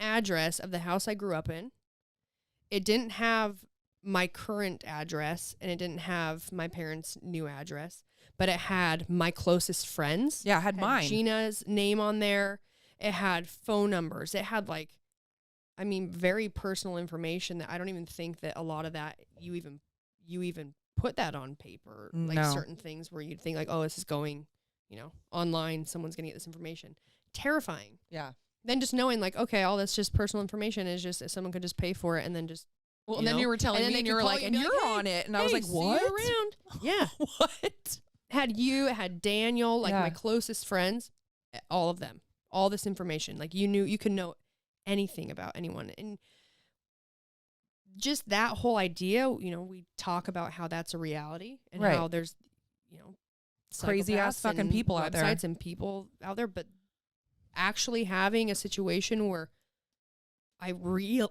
address of the house I grew up in. It didn't have my current address, and it didn't have my parents' new address, but it had my closest friends. Yeah, it had mine. Jeanna's name on there. It had phone numbers. It had very personal information that I don't even think that a lot of that you even put that on paper. No. Like certain things where you'd think like, oh, this is going, online. Someone's gonna get this information. Terrifying. Yeah. Then just knowing like, okay, all this just personal information is just someone could just pay for it and then just. Well, and then you were telling me, and you were like, and you're on it, and I was like, what? See you around. Yeah. What? It had Daniel, like my closest friends, all of them, all this information. Like you could know anything about anyone. And just that whole idea, we talk about how that's a reality and how there's, crazy ass fucking people out there. Websites and people out there. But actually having a situation where I realized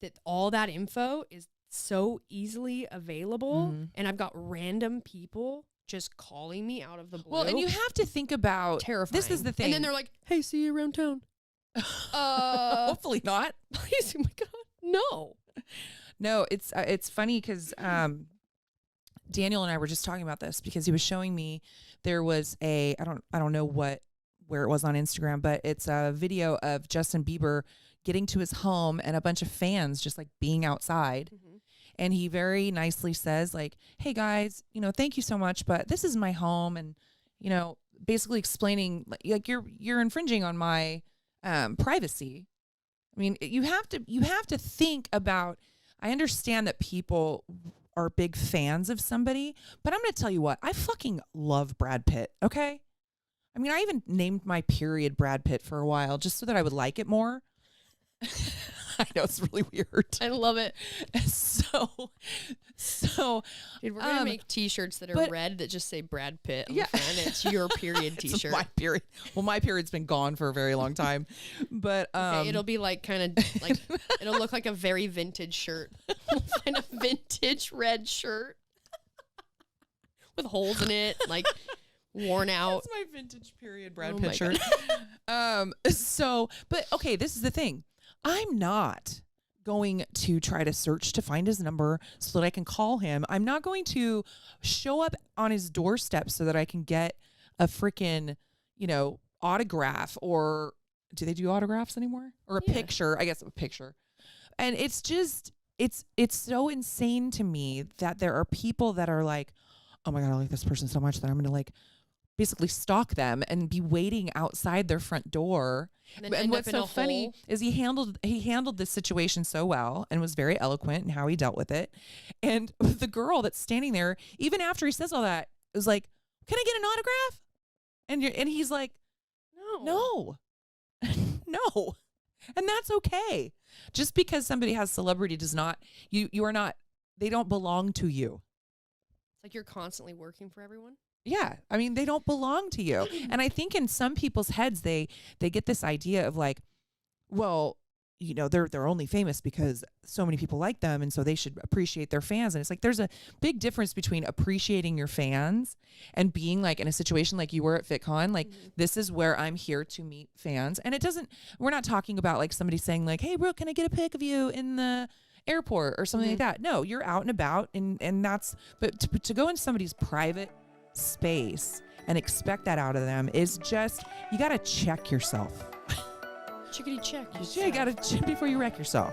that all that info is so easily available, and I've got random people just calling me out of the blue. Well, and you have to think about terrifying. This is the thing. And then they're like, "Hey, see you around town." Hopefully not. Please, oh my god, no. It's funny because Daniel and I were just talking about this because he was showing me there was I don't know where it was on Instagram, but it's a video of Justin Bieber getting to his home and a bunch of fans just like being outside. Mm-hmm. And he very nicely says like, hey guys, thank you so much, but this is my home. And, basically explaining like you're infringing on my privacy. I mean, you have to think about, I understand that people are big fans of somebody, but I'm going to tell you what, I fucking love Brad Pitt. Okay. I mean, I even named my period Brad Pitt for a while just so that I would like it more. I know it's really weird. I love it. So dude, we're gonna make T-shirts that are red that just say Brad Pitt on the front. It's your period T-shirt. It's my period. Well, my period's been gone for a very long time, but okay, it'll be like kind of like it'll look like a very vintage shirt. We'll find a vintage red shirt with holes in it, like worn out. That's my vintage period Brad Pitt shirt. But okay, this is the thing. I'm not going to try to search to find his number so that I can call him. I'm not going to show up on his doorstep so that I can get a freaking, autograph, or do they do autographs anymore? Or a picture, I guess a picture. And it's just, it's so insane to me that there are people that are like, oh my God, I like this person so much that I'm going to like basically stalk them and be waiting outside their front door. And what's so funny is he handled this situation so well and was very eloquent in how he dealt with it. And the girl that's standing there, even after he says all that, is like, "Can I get an autograph?" And he's like, "No, no," and that's okay. Just because somebody has celebrity does not you are not. They don't belong to you. It's like you're constantly working for everyone. Yeah. I mean, they don't belong to you. And I think in some people's heads, they get this idea of like, well, you know, they're only famous because so many people like them, and so they should appreciate their fans. And it's like there's a big difference between appreciating your fans and being like in a situation like you were at FitCon, like this is where I'm here to meet fans. And it doesn't, we're not talking about like somebody saying like, hey Brooke, can I get a pic of you in the airport or something like that. No, you're out and about, and that's, but to go into somebody's private space and expect that out of them is just, you got to check yourself. Chickadee check. Yeah, you got to check before you wreck yourself.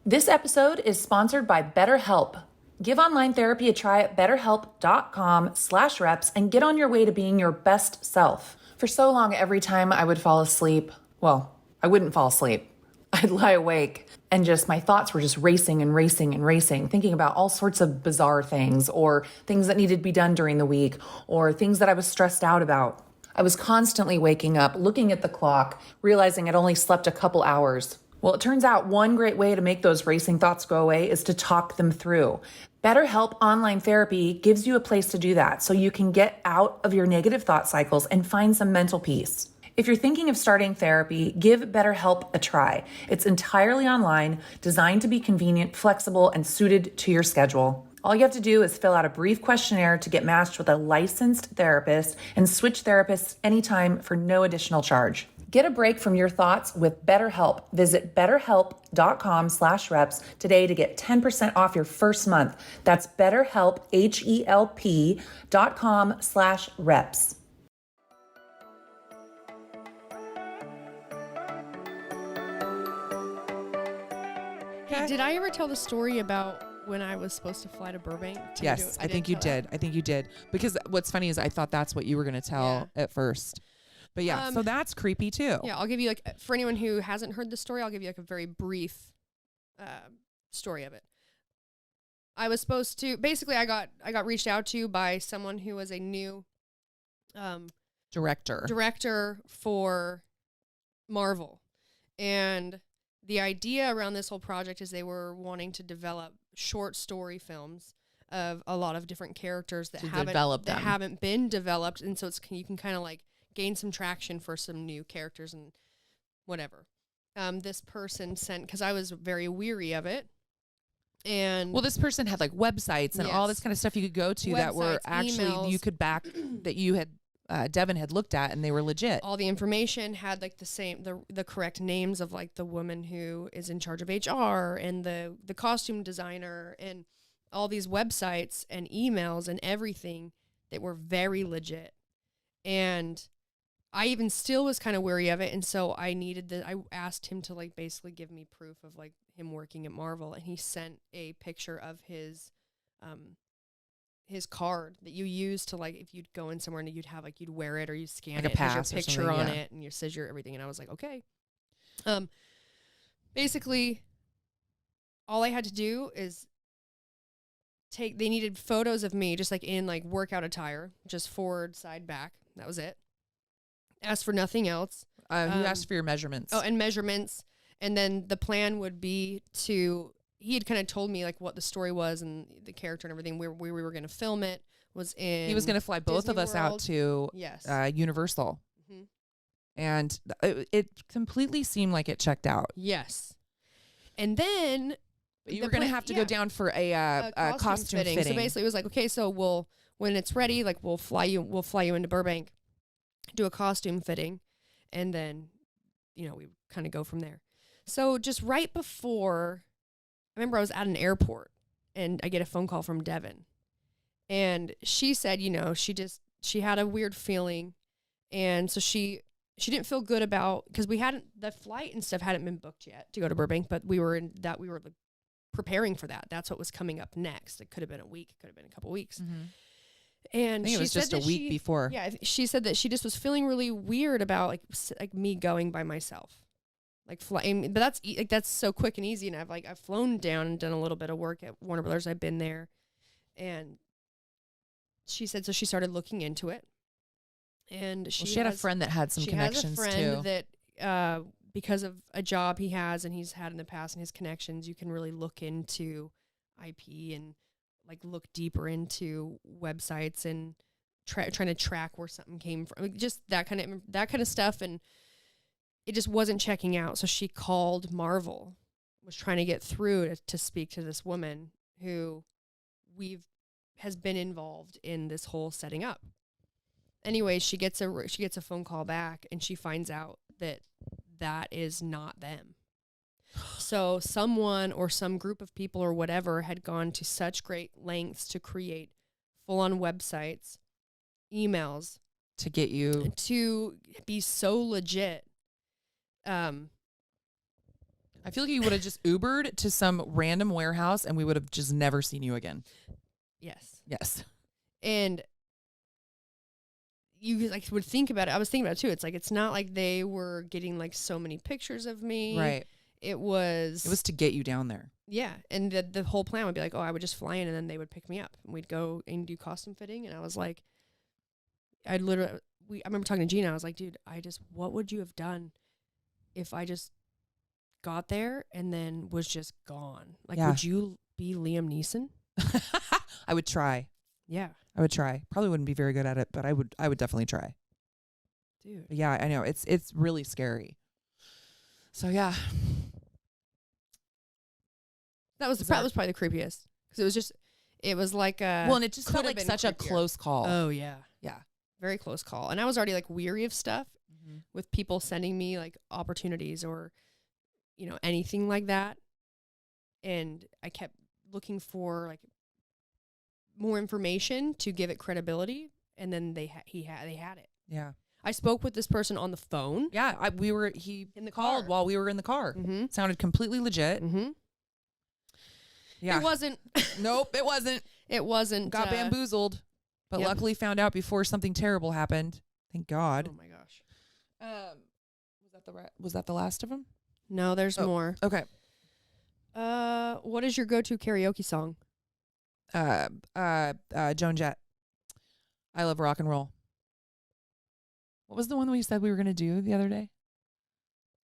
This episode is sponsored by BetterHelp. Give online therapy a try at betterhelp.com/reps and get on your way to being your best self. For so long, every time I would fall asleep, well, I wouldn't fall asleep. I'd lie awake and just my thoughts were just racing and racing and racing, thinking about all sorts of bizarre things or things that needed to be done during the week or things that I was stressed out about. I was constantly waking up, looking at the clock, realizing I'd only slept a couple hours. Well, it turns out one great way to make those racing thoughts go away is to talk them through. BetterHelp Online Therapy gives you a place to do that so you can get out of your negative thought cycles and find some mental peace. If you're thinking of starting therapy, give BetterHelp a try. It's entirely online, designed to be convenient, flexible, and suited to your schedule. All you have to do is fill out a brief questionnaire to get matched with a licensed therapist and switch therapists anytime for no additional charge. Get a break from your thoughts with BetterHelp. Visit betterhelp.com/reps today to get 10% off your first month. That's BetterHelp, HELP.com/reps. Hey, did I ever tell the story about when I was supposed to fly to Burbank? Yes, I think you did. I think you did. Because what's funny is I thought that's what you were going to tell at first. But yeah, so that's creepy too. Yeah, I'll give you like, for anyone who hasn't heard the story, I'll give you like a very brief story of it. I was supposed to, basically I got reached out to by someone who was a new director for Marvel. And the idea around this whole project is they were wanting to develop short story films of a lot of different characters that haven't been developed, and so you can kind of like gain some traction for some new characters and whatever. This person sent, because I was very weary of it, and well, this person had like websites and all this kind of stuff you could go to that were actually emails. You could back that you had. Devon had looked at and they were legit. All the information had like the correct names of like the woman who is in charge of HR and the costume designer and all these websites and emails and everything that were very legit. And I even still was kind of wary of it. And so I asked him to like basically give me proof of like him working at Marvel. And he sent a picture of his card that you use to like, if you'd go in somewhere and you'd wear it or you'd scan like it, a pass, your picture on it and says your everything. And I was like, okay. Basically all I had to do is they needed photos of me just like in like workout attire, just forward, side, back. That was it. Asked for nothing else. You asked for your measurements. Oh, and measurements. And then the plan would be he had kind of told me like what the story was and the character and everything, where we were going to film it was in. He was going to fly both Disney of us World. Out to Universal. Mm-hmm. And it completely seemed like it checked out. Yes. And then but you were going to have to go down for a costume fitting. So basically it was like, okay, so when it's ready, like we'll fly you into Burbank, do a costume fitting, and then, we kind of go from there. So just right before, I remember I was at an airport and I get a phone call from Devon, and she said, she had a weird feeling. And so she didn't feel good about, because the flight and stuff hadn't been booked yet to go to Burbank, but we were like preparing for that. That's what was coming up next. It could have been a week. It could have been a couple weeks. Mm-hmm. And I think it was just a week before. Yeah. She said that she just was feeling really weird about like me going by myself. Like flying, but that's so quick and easy. And I've flown down and done a little bit of work at Warner Brothers. I've been there, and she said so. She started looking into it, and she had a friend that had some connections too. She has a friend that because of a job he has and he's had in the past and his connections, you can really look into IP and like look deeper into websites and trying to track where something came from, like, just that kind of stuff. And it just wasn't checking out. So she called Marvel, was trying to get through to speak to this woman who has been involved in this whole setting up. Anyway, she gets a phone call back and she finds out that is not them. So someone or some group of people or whatever had gone to such great lengths to create full-on websites, emails, to get you to be so legit. I feel like you would have just Ubered to some random warehouse and we would have just never seen you again. Yes. And you like would think about it. I was thinking about it too. It's like, it's not like they were getting like so many pictures of me. Right. It was to get you down there. Yeah. And the whole plan would be like, oh, I would just fly in and then they would pick me up and we'd go and do costume fitting. And I was like, I remember talking to Jeanna. I was like, dude, what would you have done if I just got there and then was just gone? Like, would you be Liam Neeson? I would try. Yeah. I would try. Probably wouldn't be very good at it, but I would definitely try. Dude. But yeah, I know. It's really scary. So yeah. That was probably the creepiest. Because it was like a... Well, and it just felt like such a close call. Oh, yeah. Yeah. Very close call. And I was already like weary of stuff with people sending me like opportunities or, anything like that. And I kept looking for like more information to give it credibility. And then they had it. Yeah. I spoke with this person on the phone. Yeah. He in the called car while we were in the car. Mm-hmm. Sounded completely legit. Mm-hmm. Yeah. It wasn't. Nope, it wasn't. It wasn't. Got bamboozled. But luckily found out before something terrible happened. Thank God. Oh my gosh. Was that the last of them? No, there's more. Okay. What is your go-to karaoke song? Joan Jett. I Love Rock and Roll. What was the one that we said we were going to do the other day?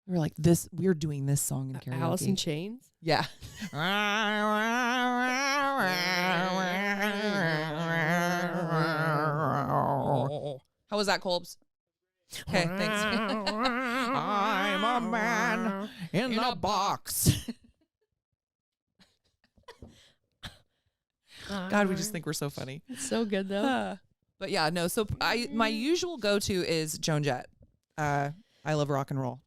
We were like, we're doing this song in karaoke. Alice in Chains? Yeah. How was that, Colbs? Okay, thanks. I'm a man in a box. God, we just think we're so funny. It's so good though. But yeah, no. So my usual go-to is Joan Jett. I Love Rock and Roll.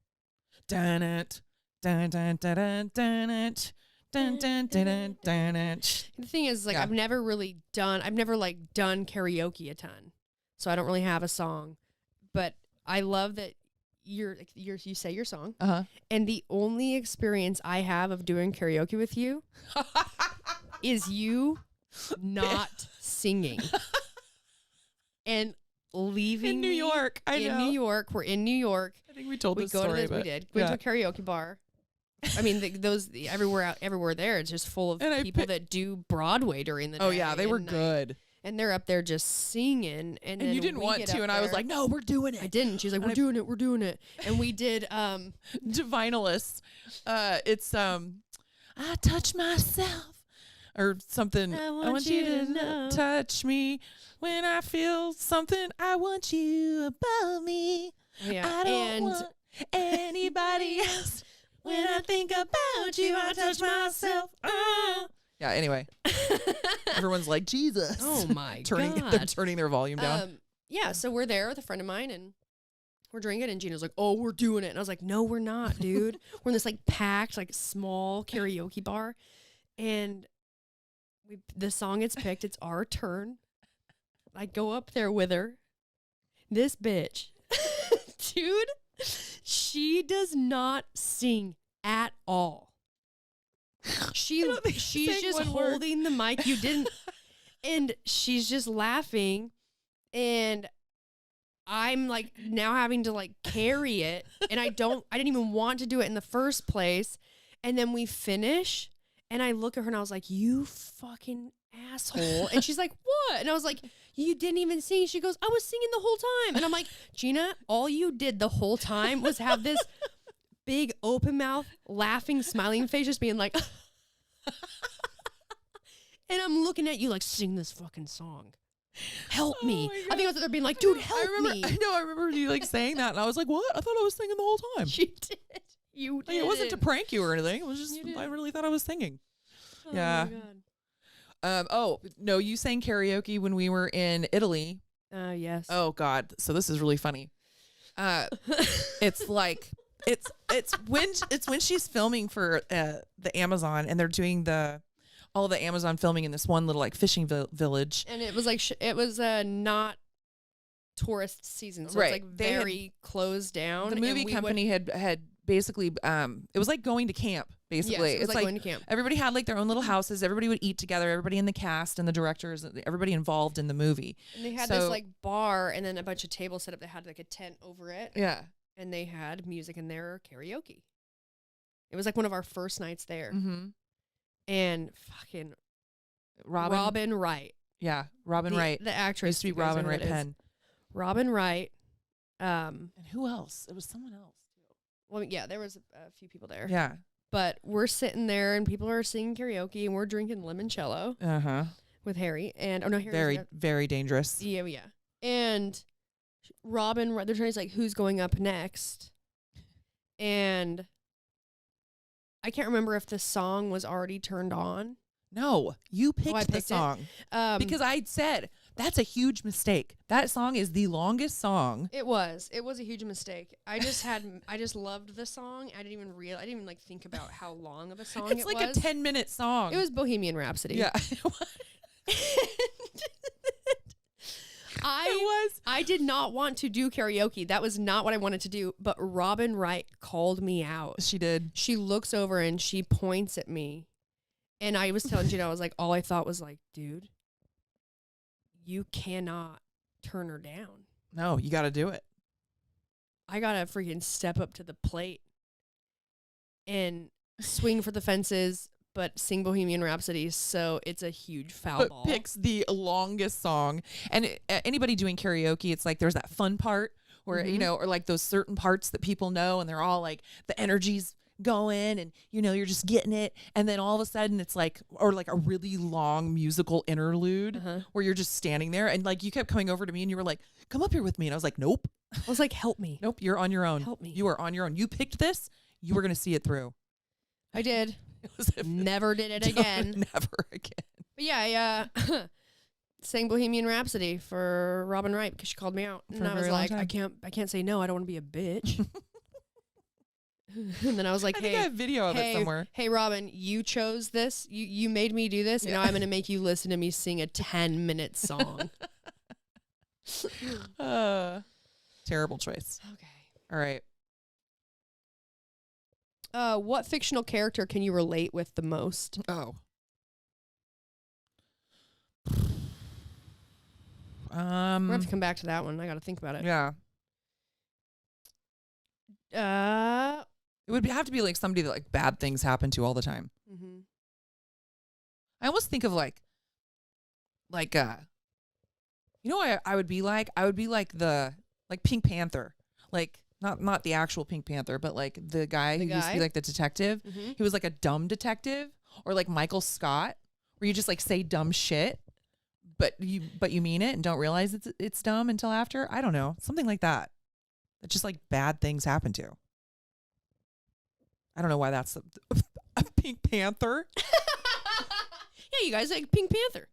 Dun it, dun dun dun dun dun it. Dun, dun, dun, dun, dun, dun. The thing is, like, I've never done karaoke a ton, so I don't really have a song. But I love that you say your song, and the only experience I have of doing karaoke with you is you not singing and leaving in New York. I know. In New York, we're in New York. I think we told this story. We did. We went to a karaoke bar. I mean, everywhere there, it's just full of people that do Broadway during the day. Oh yeah, they were good. And they're up there just singing. And then you didn't want to, and I was like, no, we're doing it. I didn't. She was like, we're doing it. And we did Divinalist. It's I touch myself or something. I want you to know. Touch me when I feel something. I want you above me. Yeah. I don't want anybody else. When I think about you, I touch myself. Yeah, anyway. Everyone's like, Jesus. Oh, my God. They're turning their volume down. Yeah, so we're there with a friend of mine, and we're drinking, and Gina's like, oh, we're doing it. And I was like, no, we're not, dude. We're in this, like, packed, like, small karaoke bar, and the song gets picked. It's our turn. I go up there with her. This bitch. Dude. She does not sing at all. She's just holding the mic. You didn't. And she's just laughing. And I'm like now having to like carry it. And I didn't even want to do it in the first place. And then we finish. And I look at her and I was like, you fucking asshole. And she's like, what? And I was like, you didn't even sing. She goes, I was singing the whole time. And I'm like, Jeanna, all you did the whole time was have this big open mouth, laughing, smiling face, just being like, and I'm looking at you like, sing this fucking song. Help me. I think I was there being like, dude, help me. I remember you like saying that, and I was like, what? I thought I was singing the whole time. You did. You did. Like, it wasn't to prank you or anything. It was just, I really thought I was singing. Oh yeah. my God. Oh, no, you sang karaoke when we were in Italy. Yes. Oh, God. So this is really funny. It's like, it's when she's filming for the Amazon, and they're doing all the Amazon filming in this one little like fishing village. And it was like, it was not tourist season. So Right. it's like very closed down. The movie company had basically, it was like going to camp, basically. Yes, it was like going to camp. Everybody had like their own little houses. Everybody would eat together. Everybody in the cast and the directors, everybody involved in the movie. And they had this like bar and then a bunch of tables set up. They had like a tent over it. Yeah. And they had music in there, karaoke. It was like one of our first nights there. Mm-hmm. And fucking Robin Wright. Yeah, Robin Wright. The actress. Used to be Robin Wright Penn. Robin Wright. And who else? It was someone else too. Well, yeah, there was a few people there. Yeah. But we're sitting there and people are singing karaoke and we're drinking limoncello. Uh-huh. With Harry. And oh no, Harry. Very, very dangerous. Yeah, yeah. And Robin, they're trying to say like, who's going up next? And I can't remember if the song was already turned on. No, you picked, I the picked song. Because I said, that's a huge mistake. That song is the longest song. It was a huge mistake. I just loved the song. I didn't even like think about how long of a song it was. It's like a 10-minute song. It was Bohemian Rhapsody. Yeah. I did not want to do karaoke. That was not what I wanted to do. But Robin Wright called me out. She did. She looks over and she points at me. And I was telling Jeanna, I was like, all I thought was like, dude, you cannot turn her down. No, you got to do it. I got to freaking step up to the plate and swing for the fences, but sing Bohemian Rhapsody. So it's a huge foul ball. Picks the longest song. And anybody doing karaoke, it's like there's that fun part where, you know, or like those certain parts that people know and they're all like the energy's going and, you know, you're just getting it. And then all of a sudden it's like, or like a really long musical interlude where you're just standing there. And like you kept coming over to me and you were like, come up here with me. And I was like, nope. I was like, help me. Nope. You're on your own. Help me. You are on your own. You picked this. You were going to see it through. I did. Never did it again. Never again. But yeah, I sang Bohemian Rhapsody for Robin Wright because she called me out. And I was like, I can't say no. I don't want to be a bitch. And then I was like, I think I have video of it somewhere. Hey, Robin, you chose this. You made me do this. And now I'm going to make you listen to me sing a 10-minute song. Terrible choice. Okay. All right. What fictional character can you relate with the most? Oh. We're going to have to come back to that one. I got to think about it. Yeah. It would have to be like somebody that like bad things happen to all the time. Mm-hmm. I almost think of like you know what I would be like? I would be like Pink Panther. Like not the actual Pink Panther, but like the guy who used to be like the detective. Mm-hmm. He was like a dumb detective, or like Michael Scott, where you just like say dumb shit, but you mean it and don't realize it's dumb until after. I don't know. Something like that. That just like bad things happen to. I don't know why that's a Pink Panther. Yeah, you guys like Pink Panther.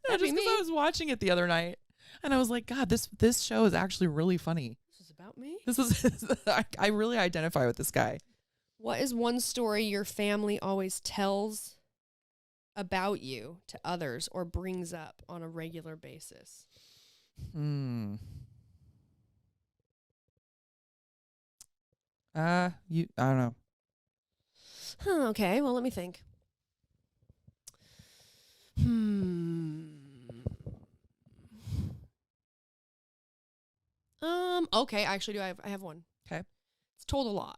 No, just because I was watching it the other night and I was like, God, this show is actually really funny. This is about me. I really identify with this guy. What is one story your family always tells about you to others or brings up on a regular basis? I don't know. Okay, well, let me think. Okay, I actually do. I have one. Okay. It's told a lot.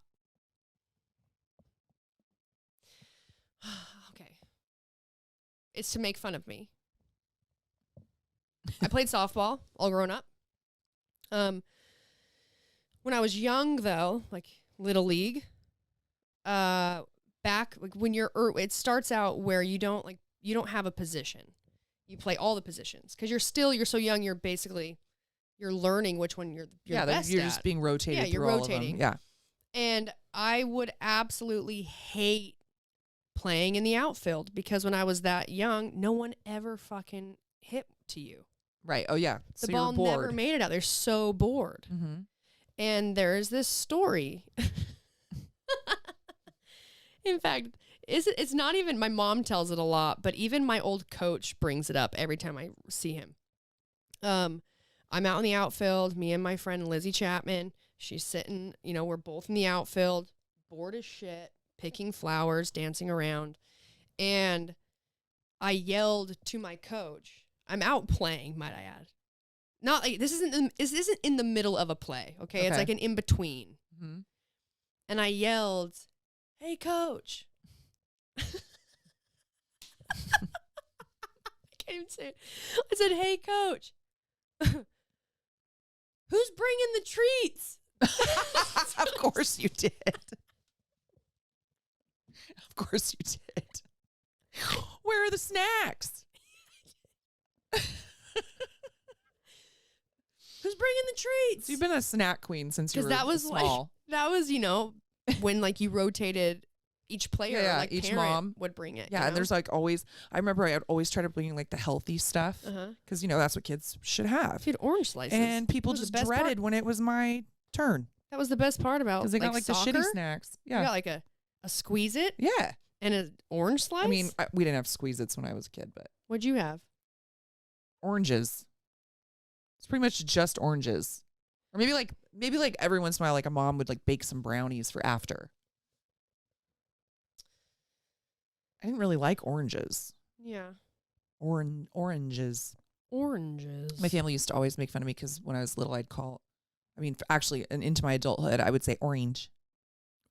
Okay. It's to make fun of me. I played softball all grown up. When I was young, though, like Little League. Back like when it starts out where you don't have a position. You play all the positions because you're so young. You're learning which one you're the best you're at. just being rotated. Yeah, you're through rotating. All of them. Yeah. And I would absolutely hate playing in the outfield because when I was that young, no one ever fucking hit to you. Right. Oh yeah. The So ball you're bored. never made it out. They're so bored. Mm-hmm. And there is this story. In fact, it's not even, my mom tells it a lot, but even my old coach brings it up every time I see him. I'm out in the outfield, me and my friend Lizzie Chapman. She's sitting, we're both in the outfield, bored as shit, picking flowers, dancing around. And I yelled to my coach, I'm out playing, might I add. Not like, this isn't in the middle of a play, okay? It's like an in-between. Mm-hmm. And I yelled, hey, coach. I can't even say it. I said, hey, coach. Who's bringing the treats? Of course you did. Of course you did. Where are the snacks? Who's bringing the treats? So you've been a snack queen since you were small. That was, when like you rotated each player, like each parent mom would bring it. Yeah, and there's like always, I remember I would always try to bring like the healthy stuff because that's what kids should have. You had orange slices. And people just dreaded when it was my turn. That was the best part about because they got like soccer? the shitty snacks. Yeah, you got like a squeeze it. Yeah, and an orange slice. I mean, we didn't have Squeeze-Its when I was a kid, but what'd you have? Oranges. It's pretty much just oranges, or maybe like every once in a while, like a mom would like bake some brownies for after. I didn't really like oranges. Yeah. Oranges. Oranges. My family used to always make fun of me because when I was little, actually, and into my adulthood, I would say orange.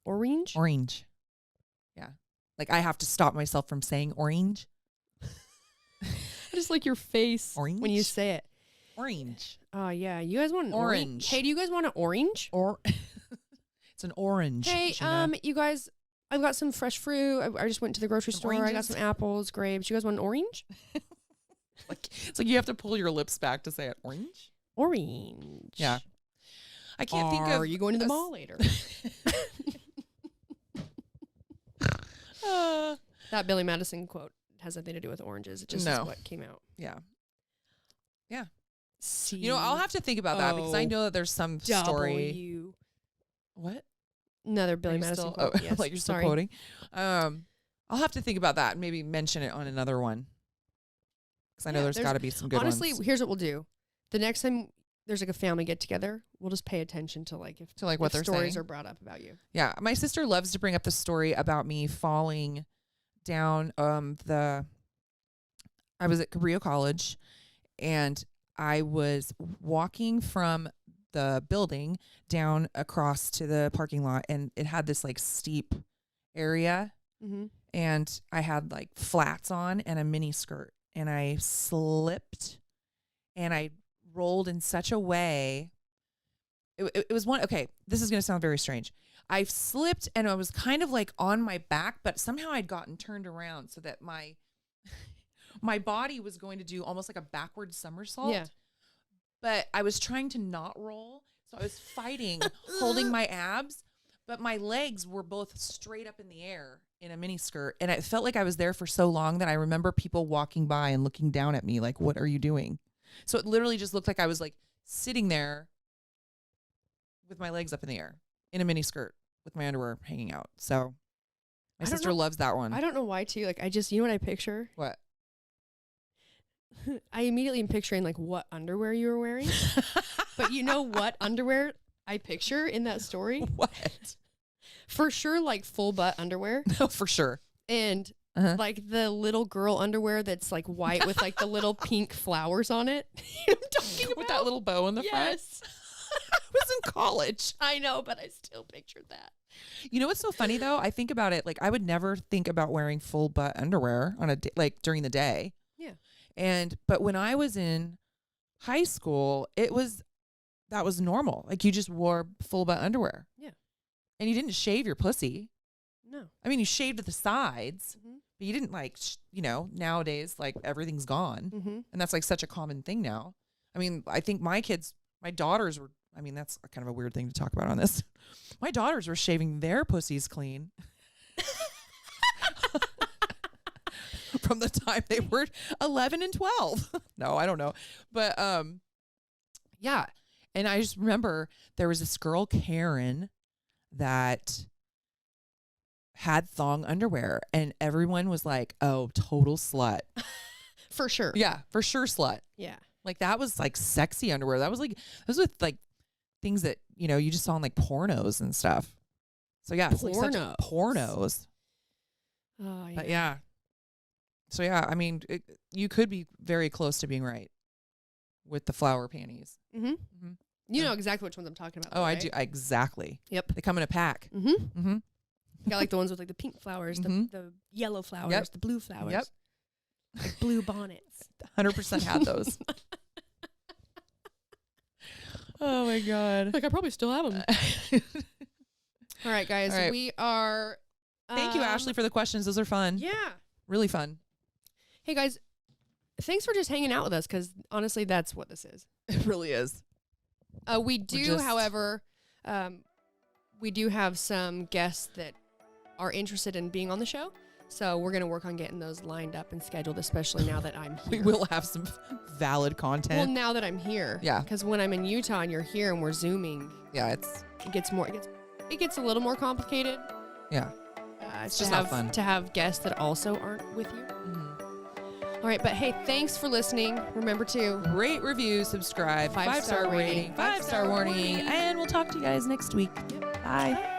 Orange? Orange. Yeah. Like I have to stop myself from saying orange. I just like your face Orange? when you say it. Orange. Oh, yeah. You guys want an Orange. Hey, do you guys want an orange? It's an orange. Hey, Jeanna. you guys, I've got some fresh fruit. I just went to the grocery store. Oranges? I got some apples, grapes. You guys want an orange? It's like you have to pull your lips back to say it. Orange? Orange. Yeah. I can't think of. Are you going to the mall later? That Billy Madison quote has nothing to do with oranges. It just is what came out. Yeah. Yeah. C. I'll have to think about that because I know that there's some story. What? Another Billy Madison quote. Yes. Like you're still quoting. I'll have to think about that and maybe mention it on another one. Because I know there's got to be some good ones. Honestly, here's what we'll do. The next time there's like a family get together, we'll just pay attention to like if what their stories saying. are brought up about you. Yeah. My sister loves to bring up the story about me falling down I was at Cabrillo College and I was walking from the building down across to the parking lot and it had this like steep area and I had like flats on and a mini skirt and I slipped and I rolled in such a way. It was one. Okay. This is going to sound very strange. I slipped and I was kind of like on my back, but somehow I'd gotten turned around so that my body was going to do almost like a backward somersault. Yeah. But I was trying to not roll. So I was fighting, holding my abs, but my legs were both straight up in the air in a mini skirt. And it felt like I was there for so long that I remember people walking by and looking down at me like, what are you doing? So it literally just looked like I was like sitting there with my legs up in the air in a mini skirt with my underwear hanging out. So my sister loves that one. I don't know why too. Like you know what I picture? What? I immediately am picturing like what underwear you were wearing. But you know what underwear I picture in that story? What? For sure, like full butt underwear. No, for sure. And like the little girl underwear that's like white with like the little pink flowers on it. You know what I'm talking about? With that little bow in the front? Yes. I was in college. I know, but I still pictured that. You know what's so funny though? I think about it, like I would never think about wearing full butt underwear on like during the day. Yeah. But when I was in high school, that was normal. Like you just wore full butt underwear. Yeah. And you didn't shave your pussy. No. I mean, you shaved the sides, Mm-hmm. but you didn't like, nowadays, like everything's gone. Mm-hmm. And that's like such a common thing now. I mean, I think my daughters were, that's kind of a weird thing to talk about on this. My daughters were shaving their pussies clean from the time they were 11 and 12. No, I don't know. But, yeah. And I just remember there was this girl, Karen, that had thong underwear, and everyone was like, oh, total slut. For sure. Yeah, for sure slut. Yeah. Like that was like sexy underwear. That was with like things that, you just saw in like pornos and stuff. So yeah, it's like such pornos. Oh, yeah. But yeah. So yeah, I mean, you could be very close to being right with the flower panties. Mm-hmm. Mm-hmm. You know exactly which ones I'm talking about. Oh, right? I do. Exactly. Yep. They come in a pack. Mm-hmm. Mm-hmm. Got like the ones with like the pink flowers, the yellow flowers, the blue flowers. Yep. Like blue bonnets. 100% had those. Oh my God. Like I probably still have them. All right, guys. All right. We are. Thank you, Ashley, for the questions. Those are fun. Yeah. Really fun. Hey, guys. Thanks for just hanging out with us, because honestly, that's what this is. It really is. We do, however, we do have some guests that are interested in being on the show. So we're going to work on getting those lined up and scheduled, especially now that I'm here. We will have some valid content. Well, now that I'm here. Yeah. Because when I'm in Utah and you're here and we're Zooming. Yeah, it gets a little more complicated. Yeah. It's just not fun. To have guests that also aren't with you. Mm-hmm. All right, but hey, thanks for listening. Remember to rate, review, subscribe, 5-star rating, 5-star warning, and we'll talk to you guys next week. Yep. Bye.